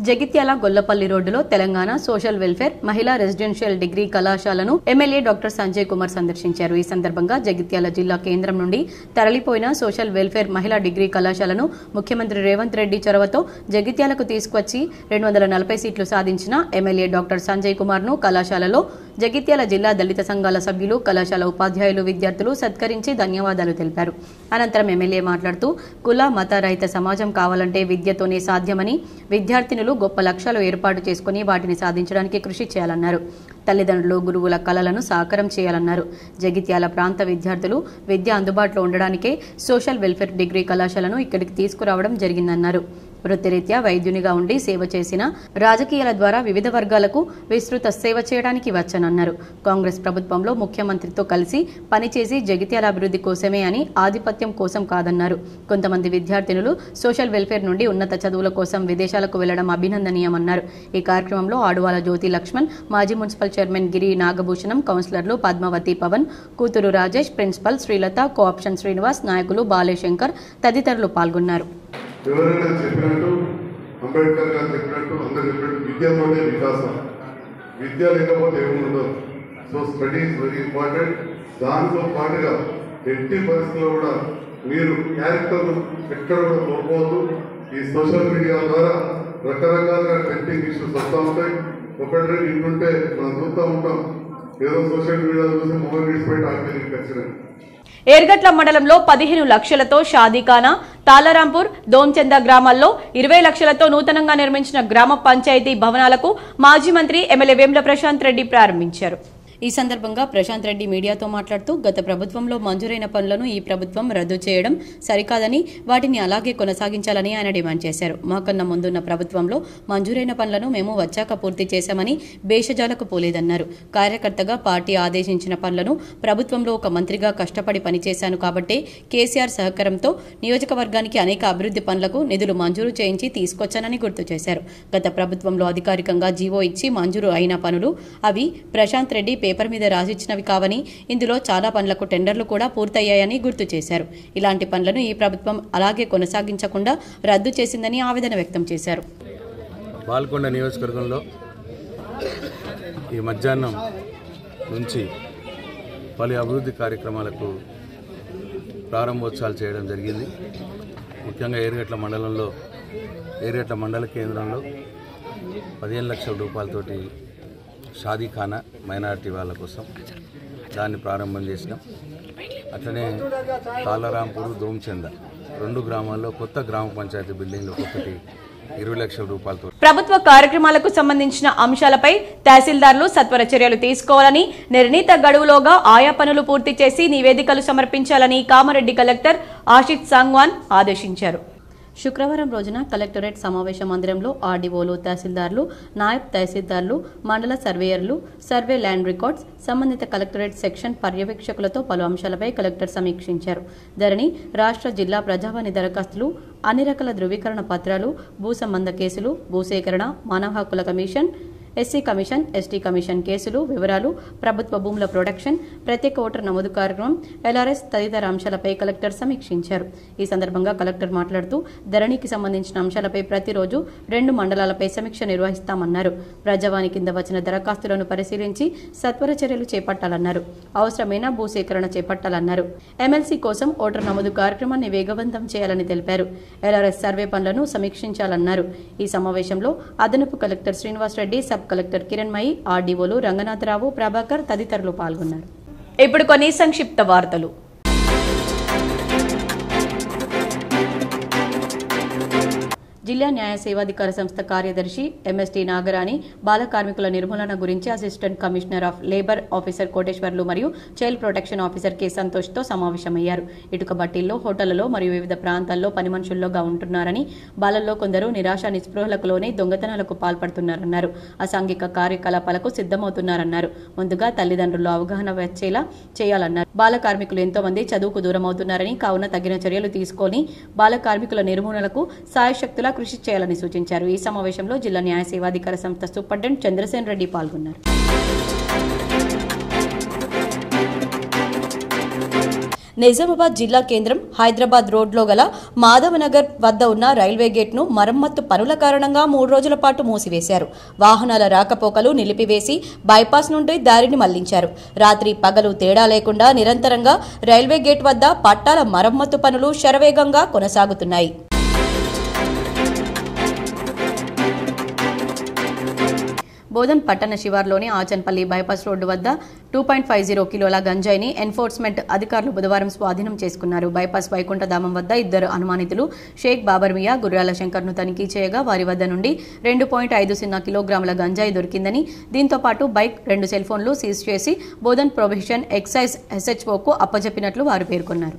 జగిత్యాల గొల్లపల్లి రోడ్డులో తెలంగాణ సోషల్ వెల్ఫేర్ మహిళా రెసిడెన్షియల్ డిగ్రీ కళాశాలను ఎమ్మెల్యే డాక్టర్ సంజయ్ కుమార్ సందర్శించారు. ఈ సందర్భంగా జగిత్యాల జిల్లా కేంద్రం నుండి తరలిపోయిన సోషల్ వెల్ఫేర్ మహిళా డిగ్రీ కళాశాలను ముఖ్యమంత్రి రేవంత్ రెడ్డి చొరవతో జగిత్యాలకు తీసుకువచ్చి 240 సీట్లు సాధించిన ఎమ్మెల్యే డాక్టర్ సంజయ్ కుమార్ ను కళాశాలలో జగిత్యాల జిల్లా దళిత సంఘాల సభ్యులు, కళాశాల ఉపాధ్యాయులు, విద్యార్థులు సత్కరించి ధన్యవాదాలు తెలిపారు. అనంతరం ఎమ్మెల్యే మాట్లాడుతూ కుల మత రహిత సమాజం కావాలంటే విద్యతోనే సాధ్యమని, విద్యార్థినులు గొప్ప లక్ష్యాలు ఏర్పాటు చేసుకుని వాటిని సాధించడానికి కృషి చేయాలన్నారు. తల్లిదండ్రులు, గురువుల కలలను సాకారం చేయాలన్నారు. జగిత్యాల ప్రాంత విద్యార్థులు విద్య అందుబాటులో ఉండడానికే సోషల్ వెల్ఫేర్ డిగ్రీ కళాశాలను ఇక్కడికి తీసుకురావడం జరిగిందన్నారు. వృత్తిరీత్యా వైద్యునిగా ఉండి సేవ చేసిన, రాజకీయాల ద్వారా వివిధ వర్గాలకు విస్తృత సేవ చేయడానికి వచ్చానన్నారు. కాంగ్రెస్ ప్రభుత్వంలో ముఖ్యమంత్రితో కలిసి పనిచేసి జగిత్యాల అభివృద్ధి కోసమే అని, ఆధిపత్యం కోసం కాదన్నారు. కొంతమంది విద్యార్థినులు సోషల్ వెల్ఫేర్ నుండి ఉన్నత చదువుల కోసం విదేశాలకు వెళ్లడం అభినందనీయమన్నారు. ఈ కార్యక్రమంలో ఆడువాల జ్యోతి లక్ష్మణ్, మాజీ మున్సిపల్ చైర్మన్ గిరి నాగభూషణం, కౌన్సిలర్లు పద్మావతి పవన్, కూతురు రాజేష్, ప్రిన్సిపల్ శ్రీలత, కోఆప్షన్ శ్రీనివాస్, నాయకులు బాలేశంకర్ తదితరులు పాల్గొన్నారు. ఎవరైనా చెప్పినట్టు, అంబేద్కర్ గారు చెప్పినట్టు, అందరు చెప్పినట్టు విద్యతోనే వికాసం. విద్య లేకపోతే ఏముండదు. So study is very important. దాంతో పాటుగా ఎట్టి పరిస్థితుల్లో కూడా మీరు క్యారెక్టర్ ఎక్కడ కూడా కోల్పోవద్దు. ఈ సోషల్ మీడియా ద్వారా రకరకాలుగా ట్రెండింగ్ ఇష్యూస్ వస్తూ ఉంటాయి. ఒకటి ఇంటుంటే మనం చూస్తూ ఉంటాం, ఏదో సోషల్ మీడియా చూసి మొబైల్ విడిచిపోయి ఆర్మీకి వచ్చినాయి. ఏర్గట్ల మండలంలో 15 లక్షలతో షాదీఖానా, తాళరాంపూర్, దోంచంద గ్రామాల్లో 20 లక్షలతో నూతనంగా నిర్మించిన గ్రామ పంచాయతీ భవనాలకు మాజీ మంత్రి ఎమ్మెల్యే వేముల ప్రశాంత్ రెడ్డి ప్రారంభించారు. ఈ సందర్భంగా ప్రశాంత్ రెడ్డి మీడియాతో మాట్లాడుతూ గత ప్రభుత్వంలో మంజూరైన పనులను ఈ ప్రభుత్వం రద్దు చేయడం సరికాదని, వాటిని అలాగే కొనసాగించాలని ఆయన డిమాండ్ చేశారు. మాకన్నా ముందున్న ప్రభుత్వంలో మంజూరైన పనులను మేము వచ్చాక పూర్తి చేశామని భేషజాలకు పోలేదన్నారు. కార్యకర్తగా పార్టీ ఆదేశించిన పనులను ప్రభుత్వంలో ఒక మంత్రిగా కష్టపడి పనిచేశాను కాబట్టే కేసీఆర్ సహకారంతో నియోజకవర్గానికి అనేక అభివృద్ధి పనులకు నిధులు మంజూరు చేయించి తీసుకొచ్చానని గుర్తు చేశారు. గత ప్రభుత్వంలో అధికారికంగా జీవో ఇచ్చి మంజూరు అయిన పనులు అవి ప్రశాంత్ రెడ్డి పేపర్ మీద రాసిచ్చినవి కావని, ఇందులో చాలా పనులకు టెండర్లు కూడా పూర్తయ్యాయని గుర్తు చేశారు. ఇలాంటి పనులను ఈ ప్రభుత్వం అలాగే కొనసాగించకుండా రద్దు చేసిందని ఆవేదన వ్యక్తం చేశారు. బాల్కొండ నియోజకవర్గంలో ఈ మధ్యాహ్నం నుంచి పలు అభివృద్ధి కార్యక్రమాలకు ప్రారంభోత్సవాలు చేయడం జరిగింది. ముఖ్యంగా ఏర్గట్ల మండలంలో, ఏర్గట్ల మండల కేంద్రంలో 15 లక్షల రూపాయలతోటి షాదీఖానా మైనారిటీ వాళ్ళ కోసం దాన్ని ప్రారంభం చేసినాం. అట్లనే తాళరాంపూర్, దోంచంద 2 గ్రామాల్లో కొత్త గ్రామ పంచాయతీ బిల్డింగ్లు ఒక్కొక్కటి 20 లక్షల రూపాయలతో. ప్రభుత్వ కార్యక్రమాలకు సంబంధించిన అంశాలపై తహసీల్దార్లు సత్వర చర్యలు తీసుకోవాలని, నిర్ణీత గడువులోగా ఆయా పనులు పూర్తి చేసి నివేదికలు సమర్పించాలని కామారెడ్డి కలెక్టర్ ఆశిత్ సాంగ్వాన్ ఆదేశించారు. శుక్రవారం రోజున కలెక్టరేట్ సమావేశ మందిరంలో ఆర్డీఓలు, తహసీల్దార్లు, నాయబ్ తహసీల్దార్లు, మండల సర్వేయర్లు, సర్వే ల్యాండ్ రికార్డ్స్, సంబంధిత కలెక్టరేట్ సెక్షన్ పర్యవేక్షకులతో పలు అంశాలపై కలెక్టర్ సమీక్షించారు. ధరణి, రాష్ట్ర, జిల్లా ప్రజావాణి దరఖాస్తులు, అన్ని రకాల ధృవీకరణ పత్రాలు, భూ సంబంధ కేసులు, భూసేకరణ, మానవ హక్కుల commission, SC commission, ST commission కేసులు వివరాలు, ప్రభుత్వ భూముల ప్రొడక్షన్, ప్రత్యేక ఓటర్ నమోదు కార్యక్రమం, ఎల్ఆర్ఎస్ తదితర అంశాలపై కలెక్టర్ సమీక్షించారు. ఈ సందర్భంగా కలెక్టర్ మాట్లాడుతూ ధరణికి సంబంధించిన అంశాలపై ప్రతిరోజు 2 మండలాలపై సమీక్ష నిర్వహిస్తామన్నారు. ప్రజావాణి కింద వచ్చిన దరఖాస్తులను పరిశీలించి సత్వర చర్యలు చేపట్టాలన్నారు. అవసరమైన భూసేకరణ చేపట్టాలన్నారు. ఎమ్మెల్సీ కోసం ఓటర్ నమోదు కార్యక్రమాన్ని వేగవంతం చేయాలని తెలిపారు. ఎల్ఆర్ఎస్ సర్వే పనులను సమీక్షించాలన్నారు. ఈ సమావేశంలో అదనపు collector Srinivas Reddy, sub collector Kiranmayi, ఆర్డీఓలు రంగనాథరావు, ప్రభాకర్ తదితరులు పాల్గొన్నారు. ఇప్పుడు కొన్ని సంక్షిప్త వార్తలు. జిల్లా న్యాయ సేవాధికార సంస్థ కార్యదర్శి ఎంఎస్టీ నాగరాణి బాల కార్మికుల నిర్మూలన గురించి assistant commissioner of labour officer Koteswarlu మరియు చైల్డ్ ప్రొటెక్షన్ ఆఫీసర్ కె సంతోష్తో సమావేశమయ్యారు. ఇటుక బట్టీల్లో, హోటళ్లలో మరియు వివిధ ప్రాంతాల్లో పని మనుషుల్లోగా ఉంటున్నారని, బాలల్లో కొందరు నిరాశ నిస్పృహలకు లోనే దొంగతనాలకు పాల్పడుతున్నారన్నారు. అసాంఘిక కార్యకలాపాలకు సిద్ధమవుతున్నారన్నారు. ముందుగా తల్లిదండ్రుల్లో అవగాహన వచ్చేలా చేయాలన్నారు. బాల కార్మికులు ఎంతో మంది చదువుకు దూరమవుతున్నారని, కావున తగిన చర్యలు తీసుకొని బాల కార్మికుల నిర్మూలనకు సాయశక్తులా కృషి చేయాలని సూచించారు. ఈ సమావేశంలో జిల్లా న్యాయ సేవాధికార సంస్థ సూపరింటెండెంట్ చంద్రసేన్ రెడ్డి పాల్గొన్నారు. నిజామాబాద్ జిల్లా కేంద్రం హైదరాబాద్ రోడ్లో గల మాధవనగర్ వద్ద ఉన్న రైల్వే గేట్ను మరమ్మత్తు పనుల కారణంగా 3 రోజుల పాటు మూసివేశారు. వాహనాల రాకపోకలు నిలిపివేసి బైపాస్ నుండి దారిని మళ్లించారు. రాత్రి పగలు తేడా లేకుండా నిరంతరంగా రైల్వే గేట్ వద్ద పట్టాల మరమ్మత్తు పనులు శరవేగంగా కొనసాగుతున్నాయి. బోధన్ పట్టణ శివార్లోని ఆచన్పల్లి బైపాస్ రోడ్డు వద్ద 2.50 కిలోల గంజాయిని ఎన్ఫోర్స్మెంట్ అధికారులు బుధవారం స్వాధీనం చేసుకున్నారు. బైపాస్ వైకుంఠధామం వద్ద 2 అనుమానితులు షేక్ బాబర్మియా, గుర్రాల శంకర్ను తనిఖీ చేయగా వారి వద్ద నుండి 2.50 కిలోగ్రాముల గంజాయి దొరికిందని, దీంతో పాటు బైక్, 2 సెల్ ఫోన్లు సీజ్ చేసి బోధన్ ప్రొబిషన్ ఎక్సైజ్ SHOకు అప్పజెప్పినట్లు వారు పేర్కొన్నారు.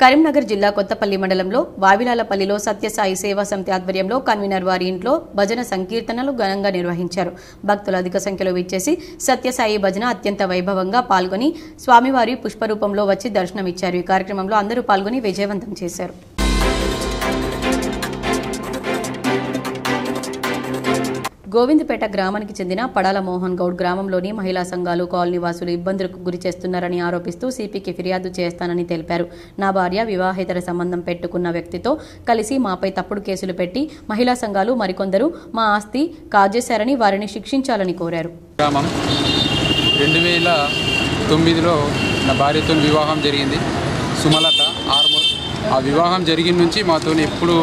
కరీంనగర్ జిల్లా కొత్తపల్లి మండలంలో వావిలాలపల్లిలో సత్యసాయి సేవా సమితి ఆధ్వర్యంలో కన్వీనర్ వారి ఇంట్లో భజన సంకీర్తనలు ఘనంగా నిర్వహించారు. భక్తులు అధిక సంఖ్యలో విచ్చేసి సత్యసాయి భజన అత్యంత వైభవంగా పాల్గొని స్వామివారి పుష్పరూపంలో వచ్చి దర్శనమిచ్చారు. ఈ కార్యక్రమంలో అందరూ పాల్గొని విజయవంతం చేశారు. గోవిందపేట గ్రామానికి చెందిన పడాల మోహన్ గౌడ్ గ్రామంలోని మహిళా సంఘాలు కాలనీవాసులు ఇబ్బందులకు గురి చేస్తున్నారని ఆరోపిస్తూ సిపికి ఫిర్యాదు చేస్తానని తెలిపారు. నా భార్య వివాహేతర సంబంధం పెట్టుకున్న వ్యక్తితో కలిసి మాపై తప్పుడు కేసులు పెట్టి మహిళా సంఘాలు మరికొందరు మా ఆస్తి కాజేశారని వారిని శిక్షించాలని కోరారు. 2009లో నా భార్యతో వివాహం జరిగింది, సుమలత ఆర్మూర్. ఆ వివాహం జరిగిన నుంచి మాతో ఎప్పుడు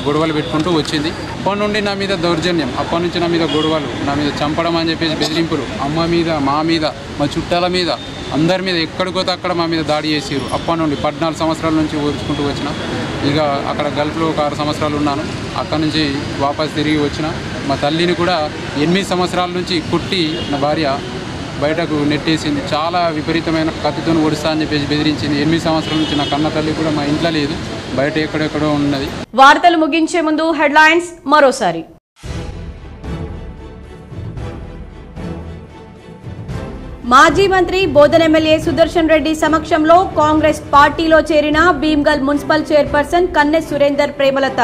గొడవలు పెట్టుకుంటూ వచ్చింది. అప్పటి నుండి నా మీద దౌర్జన్యం, అప్పటి నుంచి నా మీద గొడవలు, నా మీద చంపడం అని చెప్పేసి బెదిరింపులు, అమ్మ మీద, మా మీద, మా చుట్టాల మీద, అందరి మీద ఎక్కడికోతే అక్కడ మా మీద దాడి చేసారు. అప్పటి నుండి 14 సంవత్సరాల నుంచి ఊర్చుకుంటూ వచ్చిన. ఇక అక్కడ గల్ఫ్లో ఒక 6 సంవత్సరాలు ఉన్నాను. అక్కడి నుంచి వాపస్ తిరిగి వచ్చిన. మా తల్లిని కూడా 8 సంవత్సరాల నుంచి కుట్టి నా భార్య బయటకు నెట్టేసింది. చాలా విపరీతమైన కత్తితో ఒడిస్తా అని చెప్పేసి బెదిరించింది. 8 సంవత్సరాల నుంచి నా కన్న తల్లి కూడా మా ఇంట్లో లేదు, బయట ఎక్కడెక్కడో ఉన్నది. వార్తలు ముగించే ముందు హెడ్లైన్స్ మరోసారి. మాజీ మంత్రి బోధన్ ఎమ్మెల్యే సుదర్శన్ రెడ్డి సమక్షంలో కాంగ్రెస్ పార్టీలో చేరిన భీమ్గల్ మున్సిపల్ చైర్పర్సన్ కన్నె సురేందర్ ప్రేమలత.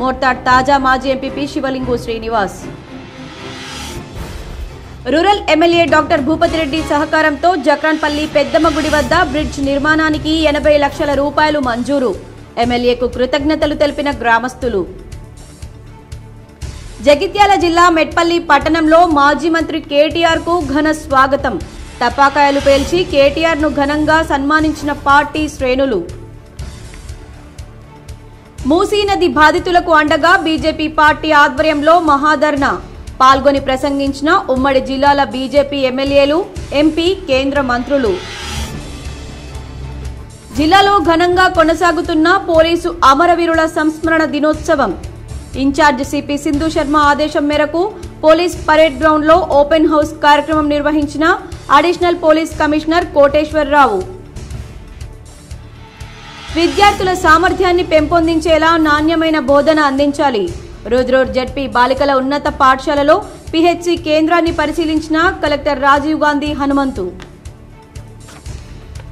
మోర్తాడ్ తాజా మాజీ MPP Shivalingu Srinivas. Rural MLA doctor Bhupathi Reddy సహకారంతో జక్రాన్పల్లి పెద్దమ్మ గుడి వద్ద బ్రిడ్జ్ నిర్మాణానికి 80 లక్షల రూపాయలు మంజూరు. ఎమ్మెల్యేకు కృతజ్ఞతలు తెలిపిన గ్రామస్తులు. జగిత్యాల జిల్లా మెట్పల్లి పట్టణంలో మాజీ మంత్రి కేటీఆర్ కు ఘన స్వాగతం. టపాకాయలు పేల్చి కేటీఆర్ ను ఘనంగా సన్మానించిన పార్టీ శ్రేణులు. మూసీ నది బాధితులకు అండగా బీజేపీ పార్టీ ఆధ్వర్యంలో మహాధర్నా. పాల్గొని ప్రసంగించిన ఉమ్మడి జిల్లాల బీజేపీ ఎమ్మెల్యేలు, ఎంపీ, కేంద్ర మంత్రులు. జిల్లాలో ఘనంగా కొనసాగుతున్న పోలీసు అమరవీరుల సంస్మరణ దినోత్సవం. ఇన్ఛార్జ్ సిపి సింధు శర్మ ఆదేశం మేరకు పోలీస్ పరేడ్ గ్రౌండ్ లో ఓపెన్ హౌస్ కార్యక్రమం నిర్వహించిన అడిషనల్ పోలీస్ కమిషనర్ కోటేశ్వరరావు. విద్యార్థుల సామర్థ్యాన్ని పెంపొందించేలా నాణ్యమైన బోధన అందించాలి. రుద్రూర్ జడ్పీ బాలికల ఉన్నత పాఠశాలలో పిహెచ్సి కేంద్రాన్ని పరిశీలించిన collector Rajiv Gandhi Hanumanthu.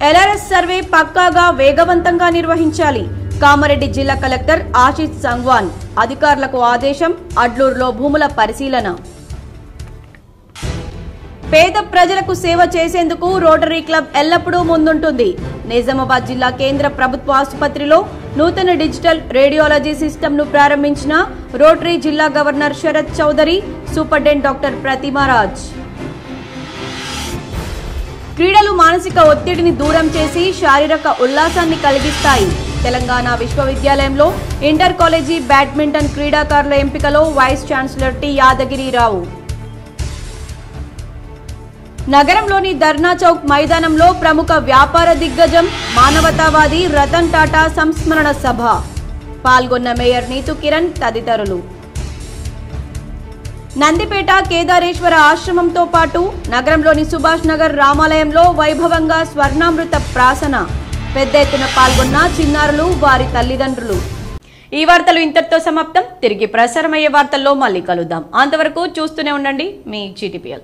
LRS survey పక్కాగా వేగవంతంగా నిర్వహించాలి. కామారెడ్డి జిల్లా కలెక్టర్ ఆశిష్ సంగ్వాన్ అధికారులకు ఆదేశం. అడ్లూరులో భూముల పరిశీలన. పేద ప్రజలకు సేవ చేసేందుకు రోటరీ క్లబ్ ఎల్లప్పుడూ ముందుంటుంది. నిజామాబాద్ జిల్లా కేంద్ర ప్రభుత్వ ఆసుపత్రిలో నూతన డిజిటల్ రేడియాలజీ సిస్టమ్ను ప్రారంభించిన రోటరీ జిల్లా governor Sharath Chowdary, superintendent doctor Prathimaraj. క్రీడలు మానసిక ఒత్తిడిని దూరం చేసి శారీరక ఉల్లాసాన్ని కలిగిస్తాయి. తెలంగాణ విశ్వవిద్యాలయంలో ఇంటర్ కాలేజీ బ్యాడ్మింటన్ క్రీడాకారుల ఎంపికలో వైస్ ఛాన్సలర్ టి యాదగిరిరావు. నగరంలోని ధర్నా చౌక్ మైదానంలో ప్రముఖ వ్యాపార దిగ్గజం, మానవతావాది రతన్ టాటా సంస్మరణ సభ. పాల్గొన్న మేయర్ నీతు కిరణ్ తదితరులు. నందిపేట కేదారేశ్వర ఆశ్రమంతో పాటు నగరంలోని సుభాష్ నగర్ రామాలయంలో వైభవంగా స్వర్ణామృత ప్రాసన. పెద్ద ఎత్తున పాల్గొన్న చిన్నారులు, వారి తల్లిదండ్రులు. ఈ వార్తలు ఇంతటితో సమాప్తం. తిరిగి ప్రసారమయ్యే వార్తల్లో మళ్ళీ కలుద్దాం. అంతవరకు చూస్తూనే ఉండండి మీ GTPL.